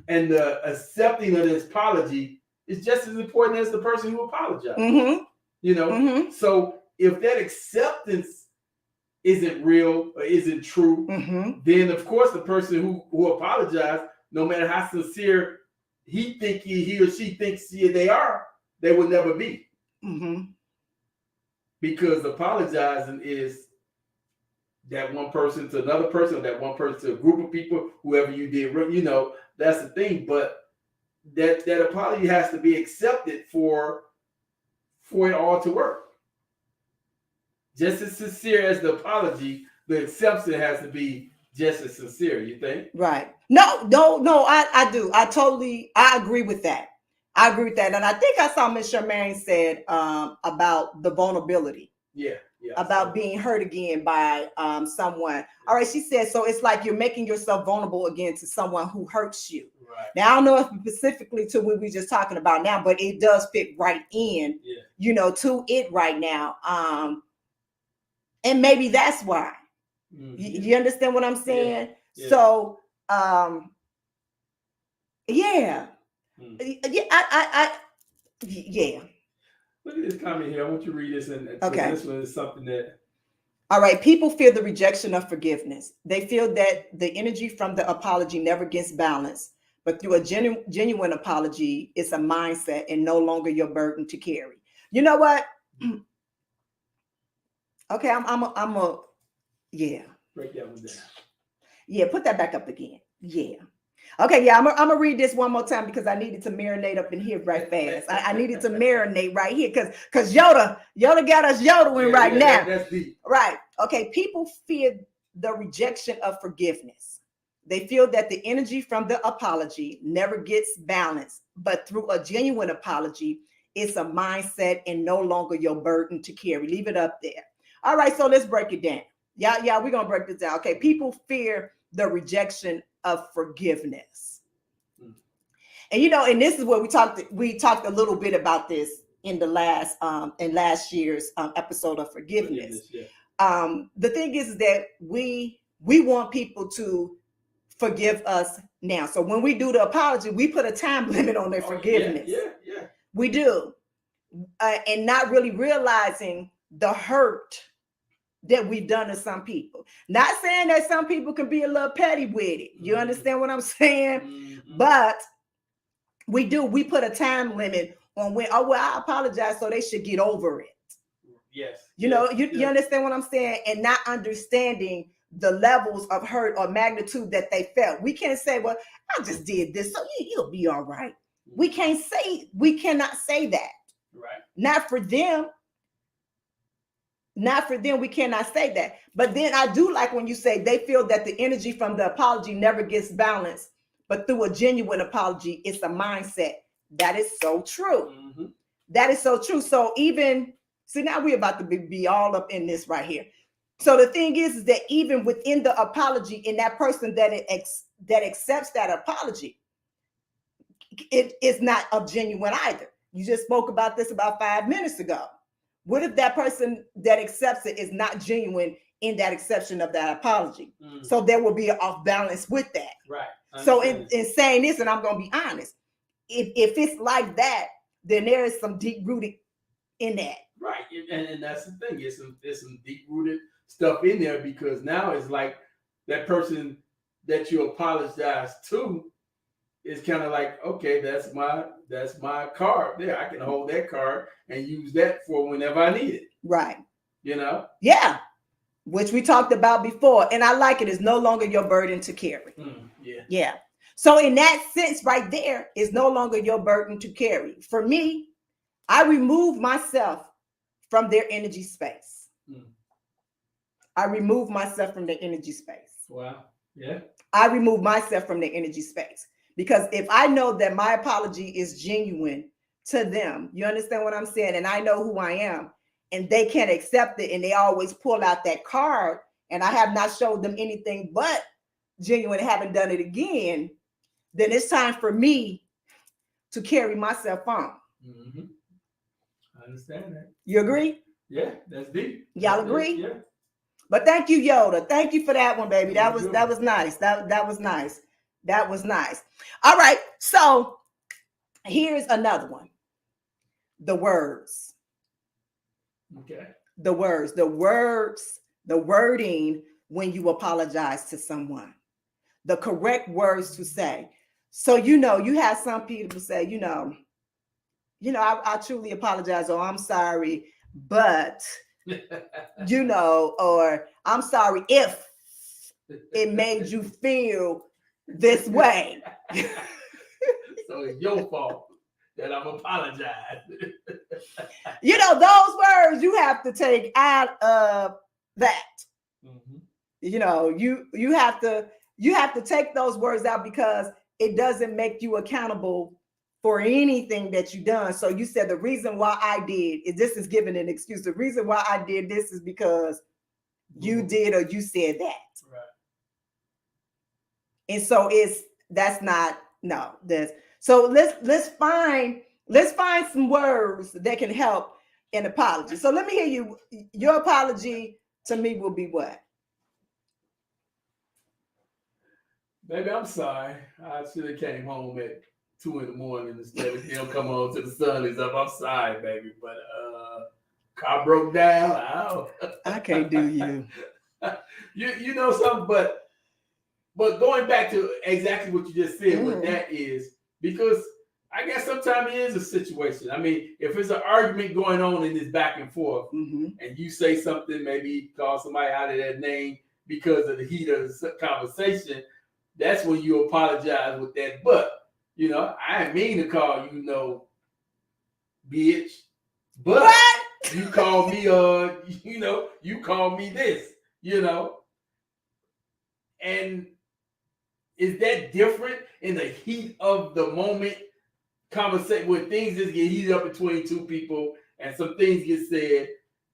and the accepting of this apology is just as important as the person who apologized. Mm-hmm. Mm-hmm. So if that acceptance isn't real or isn't true, Mm-hmm. then of course the person who apologized, no matter how sincere he or she thinks they are, they will never be. Mm-hmm. Because apologizing is that one person to another person, or that one person to a group of people, whoever you did, that's the thing. But that apology has to be accepted for it all to work. Just as sincere as the apology, the acceptance has to be just as sincere, you think? Right. No, I do. I agree with that. And I think I saw Miss Charmaine said about the vulnerability. Yeah. About being hurt again by someone. All right, she said, so it's like you're making yourself vulnerable again to someone who hurts you. Right. Now, I don't know if specifically to what we're just talking about now, but it does fit right in, to it right now. And maybe that's why. Mm-hmm. You understand what I'm saying? Yeah. So, yeah. Yeah. Look at this comment here. I want you to read this, and okay. This one is something that. All right. People fear the rejection of forgiveness. They feel that the energy from the apology never gets balanced, but through a genuine apology, it's a mindset and no longer your burden to carry. You know what? Okay, yeah. Break that one down. Yeah, put that back up again. Yeah. Okay, yeah, I'm gonna read this one more time because I needed to marinate up in here right fast. I needed to marinate right here because Yoda got us yodeling now. That's deep. Right. Okay, people fear the rejection of forgiveness. They feel that the energy from the apology never gets balanced, but through a genuine apology, it's a mindset and no longer your burden to carry. Leave it up there. All right, so let's break it down. Yeah, we're gonna break this down. Okay, people fear the rejection of forgiveness. And and this is where we talked a little bit about this in the last year's episode of forgiveness. Yeah. The thing is that we want people to forgive us now. So when we do the apology, we put a time limit on their forgiveness. Yeah. We do. And not really realizing the hurt that we've done to some people. Not saying that some people can be a little petty with it. You understand what I'm saying? Mm-hmm. But we put a time limit on when, I apologize, so they should get over it. Yes. You understand what I'm saying? And not understanding the levels of hurt or magnitude that they felt. We can't say, well, I just did this, so you'll be all right. Mm-hmm. We cannot say that. Right. Not for them. Not for them, we cannot say that. But then I do like when you say they feel that the energy from the apology never gets balanced, but through a genuine apology, it's a mindset. That is so true. Mm-hmm. That is so true. So now we're about to be all up in this right here. So the thing is that even within the apology, in that person that accepts that apology, it is not of genuine either. You just spoke about this about 5 minutes ago. What if that person that accepts it is not genuine in that acceptance of that apology? Mm-hmm. So there will be an off balance with that. Right. So in saying this, and I'm going to be honest, if it's like that, then there is some deep rooted in that. Right. And that's the thing. There's some deep rooted stuff in there, because now it's like that person that you apologize to is kind of like, okay, that's my card there. I can hold that card and use that for whenever I need it. Right. You know? Yeah. Which we talked about before. And I like it. It's no longer your burden to carry. Yeah. Yeah. So in that sense right there, is no longer your burden to carry. For me, I remove myself from their energy space. I remove myself from their energy space. Wow. Yeah. I remove myself from their energy space. Because if I know that my apology is genuine to them, you understand what I'm saying? And I know who I am, and they can't accept it, and they always pull out that card, and I have not showed them anything but genuine, haven't done it again, then it's time for me to carry myself on. I understand that. You agree? Yeah, that's deep. Y'all agree? Yeah. But thank you, Yoda. Thank you for that one, baby. That was nice. That was nice. That was nice. All right. So here's another one. The words. Okay. The words, the wording when you apologize to someone. The correct words to say. So, you have some people say, I truly apologize, or I'm sorry, but, or I'm sorry if it made you feel this way. So it's your fault that I'm apologizing. Those words you have to take out of that. You have to take those words out, because it doesn't make you accountable for anything that you done. So you said the reason why I did is this is giving an excuse. The reason why I did this is because you did or you said that. Right. And so so let's find some words that can help an apology. So let me hear you. Your apology to me will be what? Baby, I'm sorry. I should have came home at 2 a.m. instead of him come on to the sun is up. I'm sorry, baby, but car broke down. I can't do you. you know something, but going back to exactly what you just said, what that is, because I guess sometimes it is a situation. I mean, if it's an argument going on in this back and forth, and you say something, maybe call somebody out of their name because of the heat of the conversation, that's when you apologize with that. But, I didn't mean to call you, bitch. But what? You call me, you call me this, And is that different in the heat of the moment conversation when things just get heated up between two people and some things get said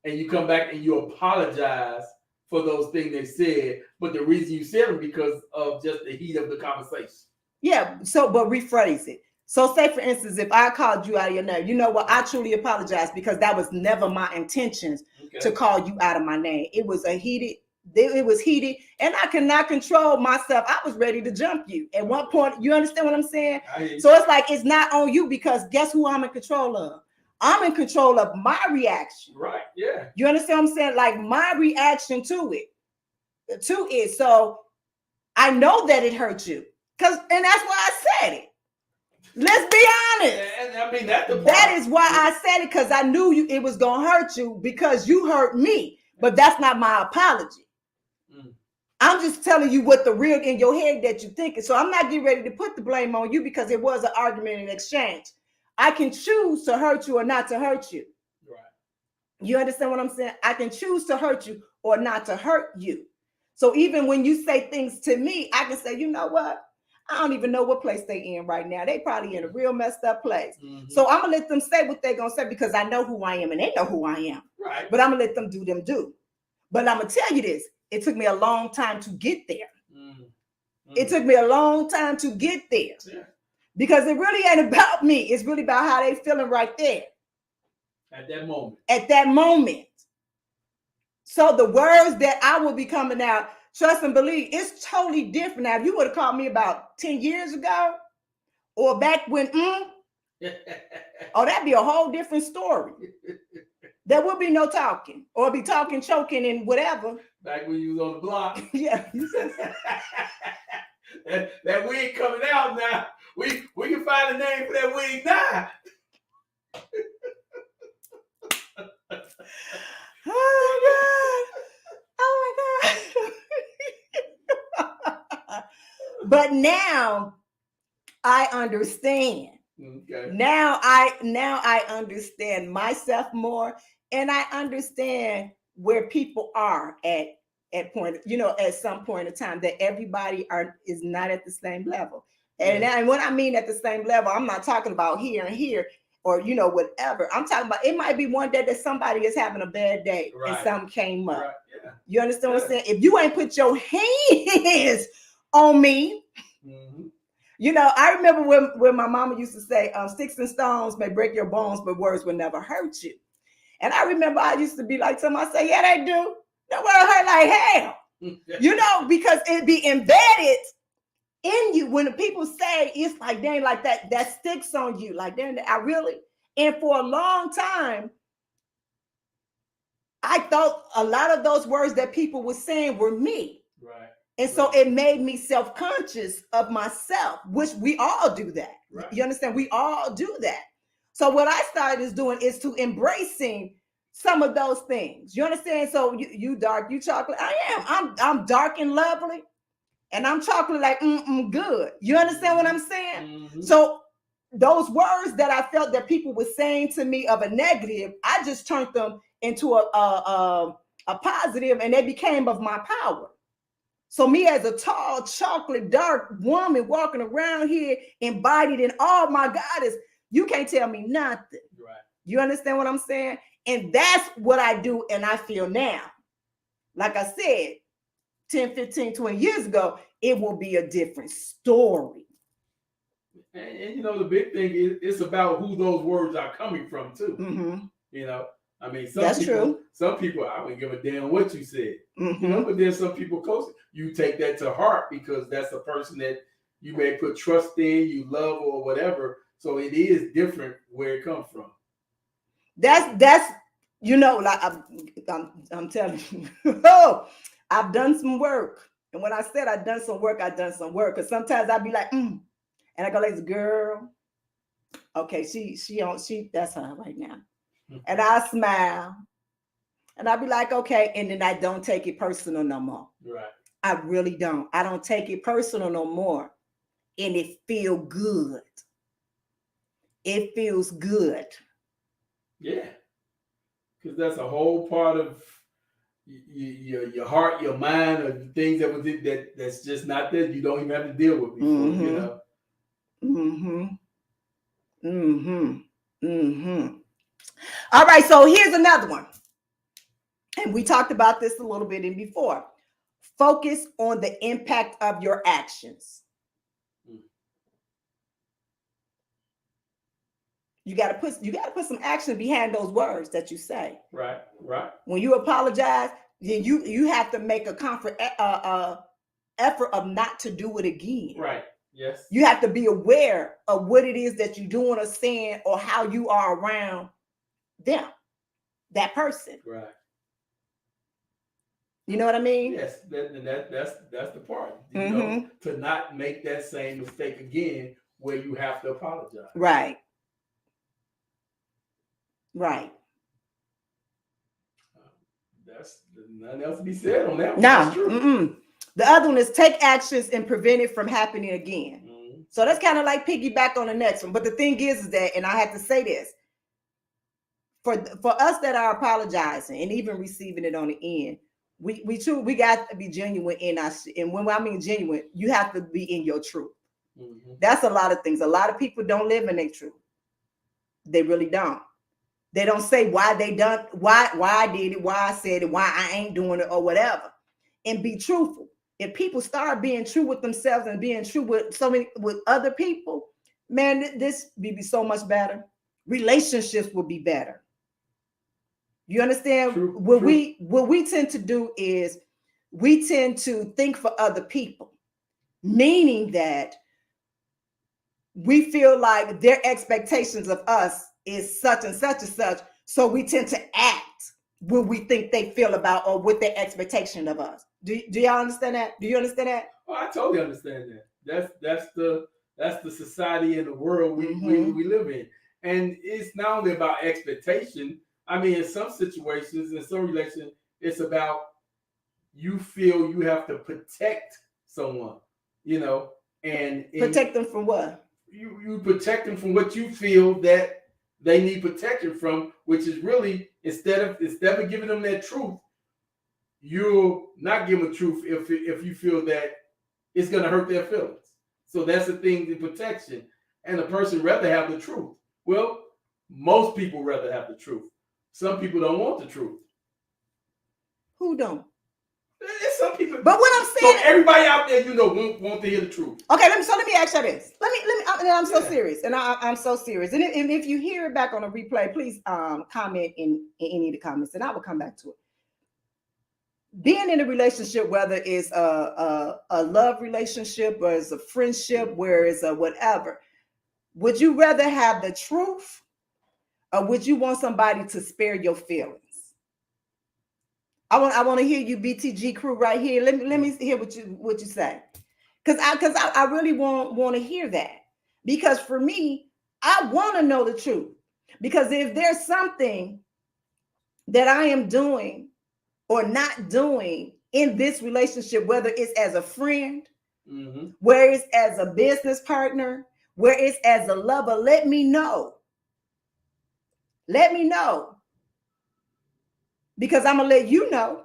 and you come back and you apologize for those things they said, but the reason you said them because of just the heat of the conversation? Yeah. So, but rephrase it. So say, for instance, if I called you out of your name, you know what? I truly apologize because that was never my intentions to call you out of my name. It was heated, and I cannot control myself. I was ready to jump you at one point. You understand what I'm saying? So it's like, it's not on you, because guess who I'm in control of? I'm in control of my reaction. Right. Yeah. You understand what I'm saying? Like my reaction to it. So I know that it hurt you. And that's why I said it. Let's be honest. And I mean, that is why I said it, because I knew it was going to hurt you because you hurt me. But that's not my apology. I'm just telling you what the real in your head that you're thinking. So I'm not getting ready to put the blame on you because it was an argument and exchange. I can choose to hurt you or not to hurt you. Right. You understand what I'm saying? I can choose to hurt you or not to hurt you. So even when you say things to me, I can say, you know what? I don't even know what place they in right now. They probably in a real messed up place. So I'm going to let them say what they're going to say because I know who I am and they know who I am. Right. But I'm going to let them do. But I'm going to tell you this. It took me a long time to get there. It took me a long time to get there. Yeah. Because it really ain't about me. It's really about how they feeling right there. At that moment. So the words that I will be coming out, trust and believe, it's totally different. Now, if you would have called me about 10 years ago or back when, Oh, that'd be a whole different story. There will be no talking, or be talking, choking, and whatever. Back when you was on the block. Yeah. that wig coming out now. We can find a name for that wig now. Oh my God. But now I understand. Okay. Now I understand myself more, and I understand where people are at point, at some point in time, that everybody is not at the same level. And what I mean at the same level, I'm not talking about here and here or whatever. I'm talking about it might be one day that somebody is having a bad day and something came up. Right. Yeah. You understand what I'm saying? If you ain't put your hands on me, I remember when my mama used to say, sticks and stones may break your bones, but words will never hurt you. And I remember I used to be like, somebody say, yeah, they do. That will hurt like hell. Because it be embedded in you. When the people say, it's like, dang, like that sticks on you. Like, dang, I really, and for a long time, I thought a lot of those words that people were saying were me. Right. And so it made me self-conscious of myself, which we all do that. Right. You understand? We all do that. So what I started doing is to embracing some of those things. You understand? So you dark, you chocolate. I am. I'm dark and lovely, and I'm chocolate like good. You understand what I'm saying? Mm-hmm. So those words that I felt that people were saying to me of a negative, I just turned them into a positive, and they became of my power. So me as a tall, chocolate, dark woman walking around here, embodied in all my goddess, you can't tell me nothing. Right. You understand what I'm saying? And that's what I do and I feel now. Like I said, 10, 15, 20 years ago, it will be a different story. And the big thing is it's about who those words are coming from too. Mm-hmm. I mean, some people, I wouldn't give a damn what you said. Mm-hmm. But then some people close, you take that to heart because that's a person that you may put trust in, you love or whatever. So it is different where it comes from. That's like I'm telling you, I've done some work. And when I said I've done some work, because sometimes I'd be like, and I go like, girl, okay, she that's her right now. And I smile and I'll be like, okay. And then I don't take it personal no more. Right. I really don't. I don't take it personal no more. And it feels good. It feels good. Yeah. Because that's a whole part of your heart, your mind, or things that's just not there. You don't even have to deal with before, All right, so here's another one. And we talked about this a little bit in before. Focus on the impact of your actions. You got to put some action behind those words that you say. Right. When you apologize, then you have to make a effort of not to do it again. Right. Yes. You have to be aware of what it is that you're doing or saying or how you are around them, that person. Right. You know what I mean? Yes, that's the part. You know, to not make that same mistake again where you have to apologize. Right. Right. That's nothing else to be said on that one. No. The other one is take actions and prevent it from happening again. Mm-hmm. So that's kind of like piggyback on the next one. But the thing is that, and I have to say this, for us that are apologizing and even receiving it on the end, we got to be genuine in us. And when I mean genuine, you have to be in your truth. Mm-hmm. That's a lot of things. A lot of people don't live in their truth. They really don't. They don't say why they done, why I did it, why I said it, why I ain't doing it, or whatever. And be truthful. If people start being true with themselves and being true with with other people, man, this will be so much better. Relationships will be better. You understand? True. What we tend to do is we tend to think for other people, meaning that we feel like their expectations of us is such and such and such. So we tend to act what we think they feel about or what their expectation of us. Do y'all understand that? Do you understand that? Oh, I totally understand that. That's the society and the world we live in. And it's not only about expectation. I mean, in some situations, in some relations, it's about you feel you have to protect someone, and protect them from what? You protect them from what you feel that they need protection from, which is really instead of giving them that truth, you'll not give them truth if you feel that it's going to hurt their feelings. So that's the thing, the protection. And a person rather have the truth. Well, most people rather have the truth. Some people don't want the truth. Who don't? There's some people. But what I'm saying, so everybody out there, want to hear the truth. Okay, let me ask you this. I'm so serious, and I'm so serious. And if you hear it back on a replay, please comment in any of the comments, and I will come back to it. Being in a relationship, whether it's a love relationship or it's a friendship, where it's a whatever, would you rather have the truth, or would you want somebody to spare your feelings? I want to hear you, BTG Crew, right here. Let me hear what you say, because I really want to hear that, because for me, I want to know the truth, because if there's something that I am doing or not doing in this relationship, whether it's as a friend, where it's as a business partner, where it's as a lover, let me know. Let me know. Because I'm going to let you know.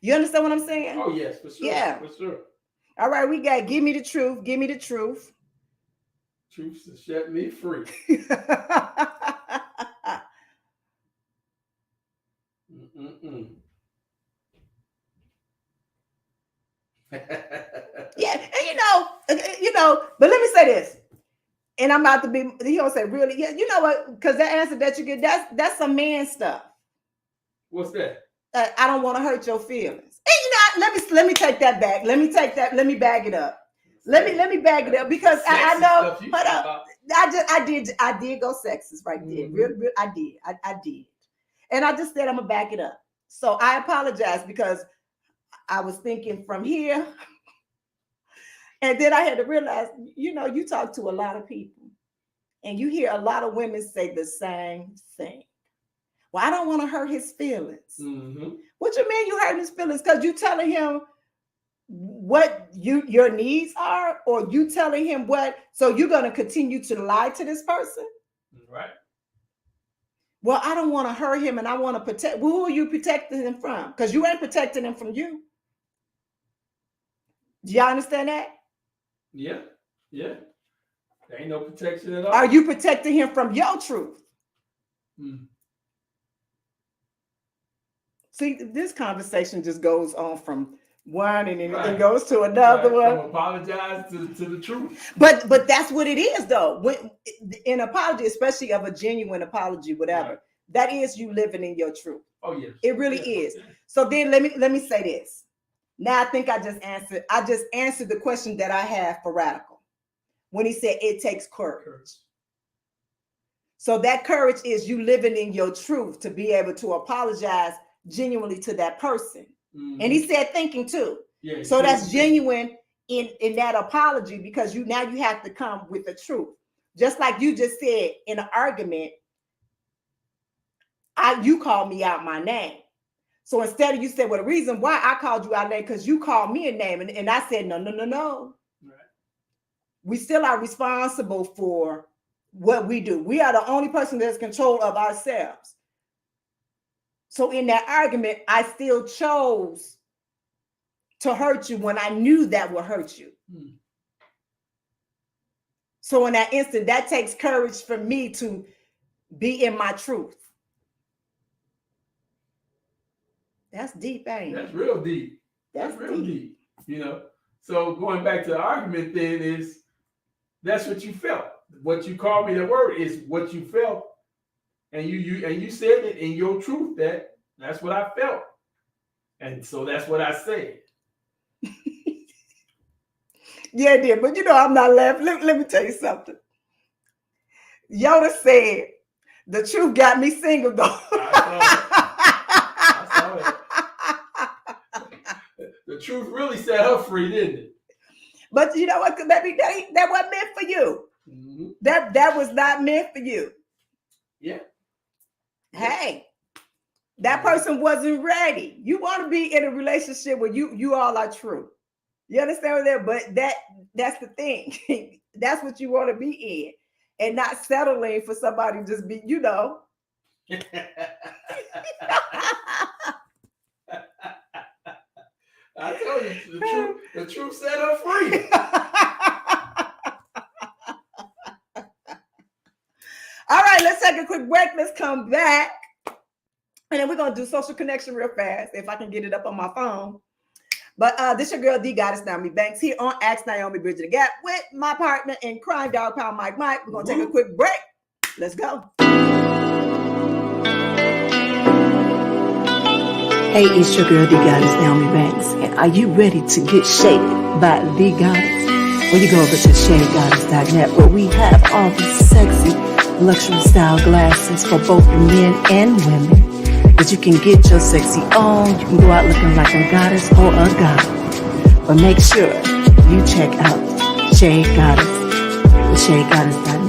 You understand what I'm saying? Oh, yes, for sure. Yeah. For sure. All right, we got give me the truth. Give me the truth. Truth to set me free. Yeah, and but let me say this. And I'm about to be, he gonna say, really? Yeah, you know what? Because that answer that you get, that's some man stuff. What's that? I don't want to hurt your feelings. And let me take that back. Let me bag it up. Let me bag it up, because I know. Hold up. I did go sexist right there. Real, I did. And I just said I'm gonna back it up. So I apologize, because I was thinking from here. And then I had to realize, you talk to a lot of people and you hear a lot of women say the same thing. Well, I don't want to hurt his feelings. What you mean you hurting his feelings? Because you telling him what your needs are, or you telling him what, so you're going to continue to lie to this person? Right. Well, I don't want to hurt him, and I want to protect. Well, who are you protecting him from? Because you ain't protecting him from you. Do y'all understand that? Yeah. There ain't no protection at all. Are you protecting him from your truth? See, this conversation just goes on from one and it goes to another one. I'm apologize to the truth. But that's what it is, though. When an apology, especially of a genuine apology, whatever, that is you living in your truth. Oh yes, it really is. Yeah. So then let me say this. Now I think I just answered the question that I have for Radical when he said it takes courage. So that courage is you living in your truth to be able to apologize genuinely to that person. And he said thinking too. Yeah, so that's genuine in that apology, because you have to come with the truth. Just like you just said in an argument, you called me out my name. So instead of you said, well, the reason why I called you out name because you called me a name, and I said no. Right. We still are responsible for what we do. We are the only person that's control of ourselves. So in that argument, I still chose to hurt you when I knew that would hurt you. So in that instant, that takes courage for me to be in my truth. That's deep, ain't it? That's real deep. That's real deep. So going back to the argument then is that's what you felt. What you called me the word is what you felt. And you said it in your truth that's what I felt. And so that's what I said. Yeah, it did. But you know, I'm not laughing. Let me tell you something. Yoda said, the truth got me single, though. I saw it. The truth really set her free, didn't it? But you know what, baby, that wasn't meant for you. Mm-hmm. That was not meant for you. Yeah. Hey, that person wasn't ready. You want to be in a relationship where you all are true. You understand what that? But that's the thing. That's what you want to be in, and not settling for somebody to just be, you know. I told you the truth set her free. All right, let's take a quick break. Let's come back. And then we're going to do social connection real fast, if I can get it up on my phone. But this your girl, The Goddess Nyomi Banks, here on Ask Nyomi Bridging the Gap with my partner in crime, Dog Pound Mike. We're going to take a quick break. Let's go. Hey, it's your girl, The Goddess Nyomi Banks. And are you ready to get shaped by The Goddess? Well, you go over to shadegoddess.net where we have all the sexy luxury style glasses for both men and women. That you can get your sexy on. You can go out looking like a goddess or a god. But make sure you check out Shade Goddess with shadegoddess.net.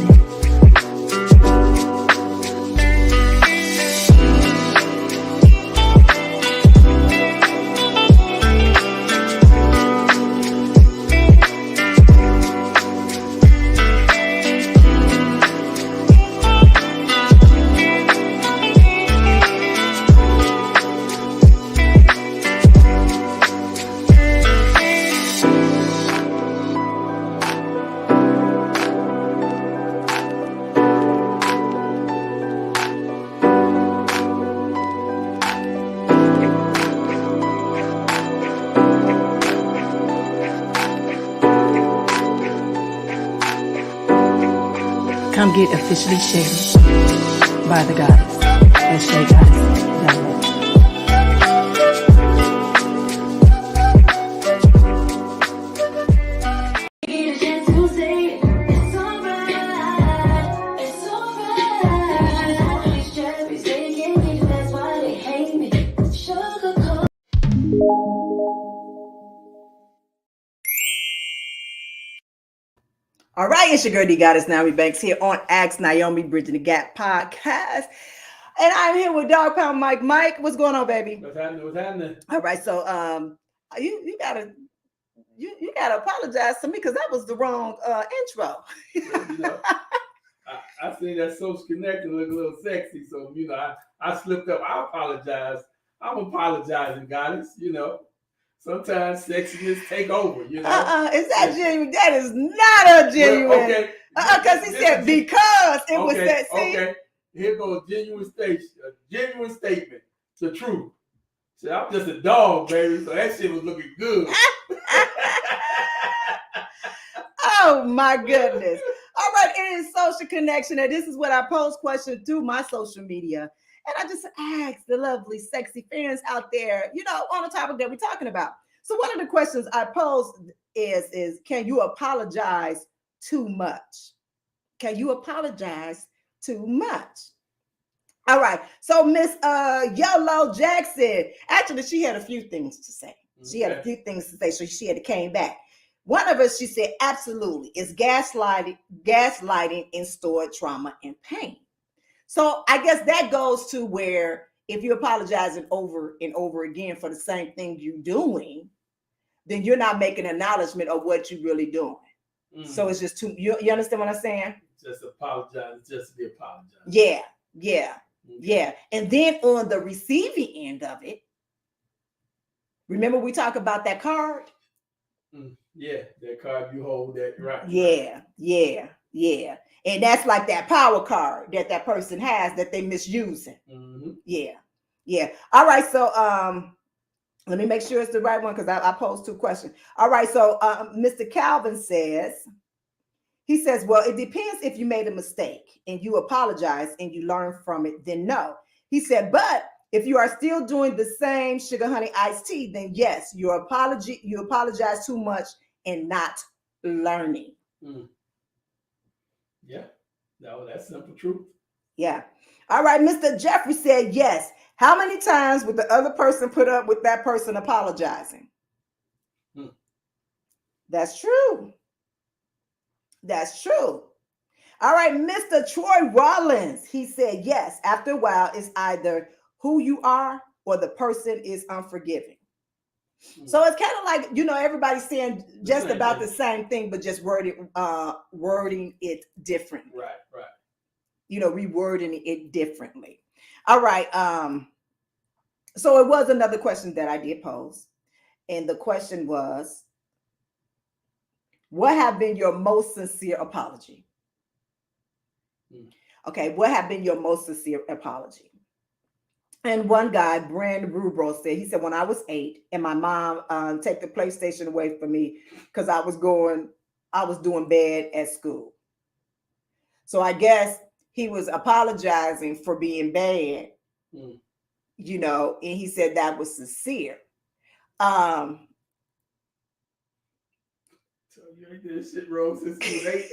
Come get officially shaded by The Goddess at shadegoddess.net. All right, it's your girl, The Goddess Nyomi Banks, here on Ask Nyomi Bridging the Gap podcast. And I'm here with Dog Pound Mike. Mike, what's going on, baby? What's happening? All right, so you gotta apologize to me because that was the wrong intro. Well, you know, I seen that social connection look a little sexy, so you know, I slipped up. I apologize. I'm apologizing, Goddess. You know, sometimes sexiness take over. You know, Is that genuine? That is not a genuine. Well, okay. Because he said because it was sexy. Okay, here goes genuine statement. The truth. See, I'm just a dog, baby. So that shit was looking good. Oh my goodness. All right, it is social connection, and this is what I pose questions through my social media. And I just ask the lovely, sexy fans out there, you know, on the topic that we're talking about. So one of the questions I posed is can you apologize too much? Can you apologize too much? All right. So Miss Yolo Jackson, actually, she had a few things to say. She had a few things to say, so she had to came back. One of us, she said, absolutely, is gaslighting in stored trauma and pain. So I guess that goes to where if you're apologizing over and over again for the same thing you're doing, then you're not making acknowledgement of what you're really doing. So it's just too, you understand what I'm saying? Just apologize, just to be apologized. Yeah. And then on the receiving end of it, remember we talk about that card? Yeah, that card you hold, that right. Yeah. And that's like that power card that person has that they misusing. Yeah. All right, so let me make sure it's the right one because I posed two questions. All right, so Mr. Calvin says, he says, well, it depends if you made a mistake and you apologize and you learn from it, then no. He said, but if you are still doing the same sugar honey iced tea, then yes, you apologize too much and not learning. Yeah, no, that's simple truth. Yeah. All right, Mr. Jeffrey said yes. How many times would the other person put up with that person apologizing? That's true. That's true. All right, Mr. Troy Rollins, he said yes. After a while, it's either who you are or the person is unforgiving. So it's kind of like, everybody's saying just about the same thing, but just wording it differently. Right. Rewording it differently. All right. So it was another question that I did pose. And the question was, what have been your most sincere apology? Okay, what have been your most sincere apology? And one guy, Brand Rubro, said, when I was 8 and my mom take the PlayStation away from me because I was doing bad at school. So I guess he was apologizing for being bad, and he said that was sincere. So you ain't did shit wrong since you was 8.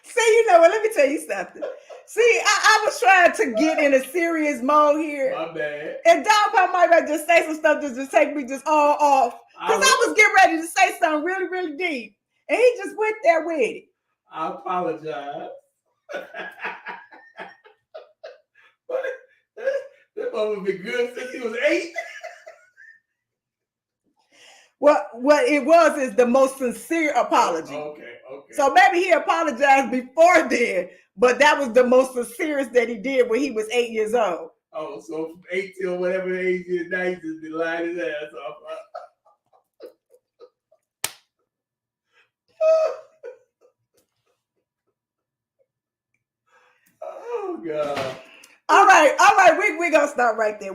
See, let me tell you something. See, I was trying to get in a serious mode here. My bad. And Dog might just say some stuff just take me just all off. Because I was getting ready to say something really, really deep. And he just went there with it. I apologize. But that mother been good since he was 8. What it was is the most sincere apology. Okay. So maybe he apologized before then, but that was the most sincerest that he did when he was 8 years old. Oh, so from 8 till whatever age he is now, he just been lying his ass off. Oh, God. All right. We're going to start right there.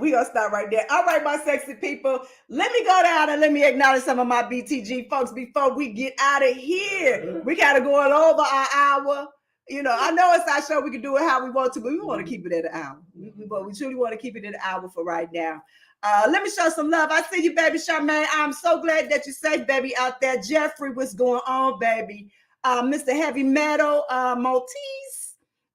All right, my sexy people. Let me go down and let me acknowledge some of my BTG folks before we get out of here. We got to go on over our hour. I know it's our show. We can do it how we want to, but we want to keep it at an hour. We truly want to keep it at an hour for right now. Let me show some love. I see you, baby Charmaine. I'm so glad that you're safe, baby, out there. Jeffrey, what's going on, baby? Mr. Heavy Metal, Maltese.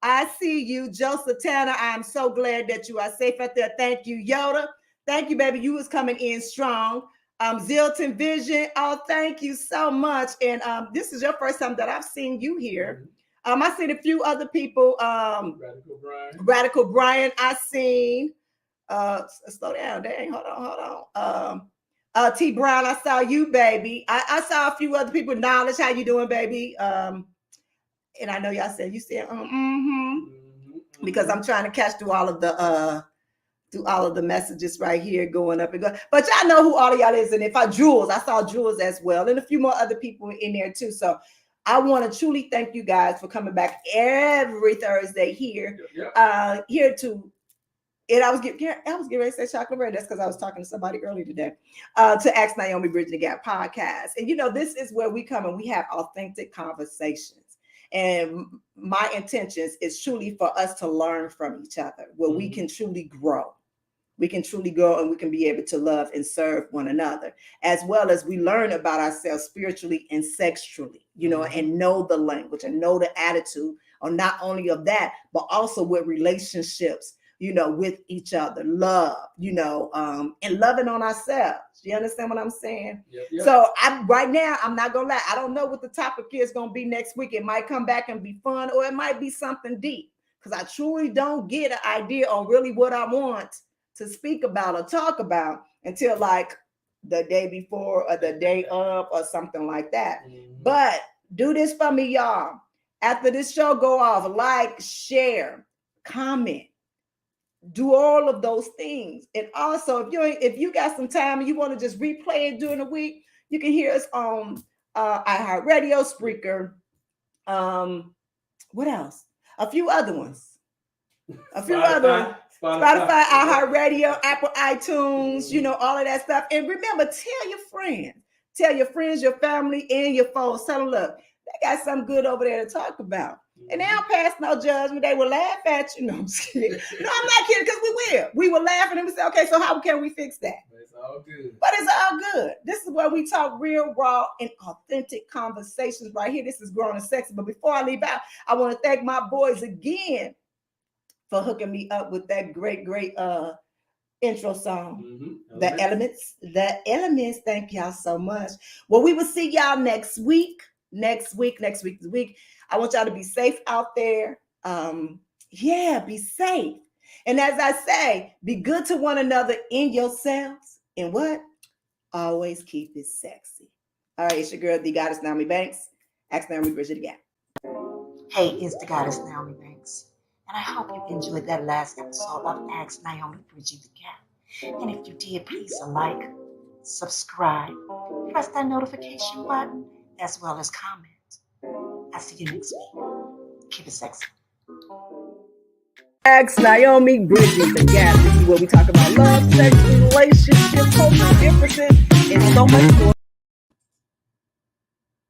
I see you, Joseph Tanner. I'm so glad that you are safe out there. Thank you, Yoda. Thank you, baby. You was coming in strong. Zilton Vision. Oh, thank you so much. And this is your first time that I've seen you here. I seen a few other people. Radical Brian. I seen. Slow down. Dang. Hold on. T Brown. I saw you, baby. I saw a few other people. Knowledge. How you doing, baby? And I know y'all said because I'm trying to catch through all of the messages right here going up and going. But y'all know who all of y'all is. And if I saw Jules as well, and a few more other people in there too. So I want to truly thank you guys for coming back every Thursday here. Here to. And I was getting ready to say chocolate bread. That's because I was talking to somebody earlier today to Ask Nyomi Bridging the Gap podcast. And this is where we come and we have authentic conversations. And my intentions is truly for us to learn from each other, where we can truly grow. We can truly grow and we can be able to love and serve one another, as well as we learn about ourselves spiritually and sexually, and know the language and know the attitude, or not only of that, but also with relationships, with each other, love, and loving on ourselves. You understand what I'm saying? Yep. So right now, I'm not gonna lie. I don't know what the topic is gonna be next week. It might come back and be fun, or it might be something deep, because I truly don't get an idea on really what I want to speak about or talk about until like the day before or the day of or something like that. But do this for me, y'all. After this show go off, like, share, comment. Do all of those things. And also, if you got some time and you want to just replay it during the week, you can hear us on iHeartRadio, Spreaker. What else? A few other ones. Spotify, iHeartRadio, Apple iTunes, all of that stuff. And remember, tell your friends. Tell your friends, your family, and your foes. Tell them, look, they got something good over there to talk about. And they don't pass no judgment. They will laugh at you. No, I'm just kidding. No, I'm not kidding, because we will. We will laugh at them and say, okay, so how can we fix that? all good. But it's all good. This is where we talk real, raw, and authentic conversations right here. This is Grown and Sexy. But before I leave out, I want to thank my boys again for hooking me up with that great intro song. Mm-hmm. The Elements. Thank y'all so much. Well, we will see y'all next week. Next week. I want y'all to be safe out there. Be safe. And as I say, be good to one another in yourselves. And what? Always keep it sexy. All right, it's your girl, the Goddess Nyomi Banks. Ask Naomi Bridge it again. Hey, it's the Goddess Naomi Banks. And I hope you enjoyed that last episode of Ask Naomi Bridging the Gap. And if you did, please like, subscribe, press that notification button, as well as comment. I'll see you next week. Keep it sexy. Ask Naomi Bridging the Gap. This is where we talk about love, sex, relationships, cultural differences, and so much more.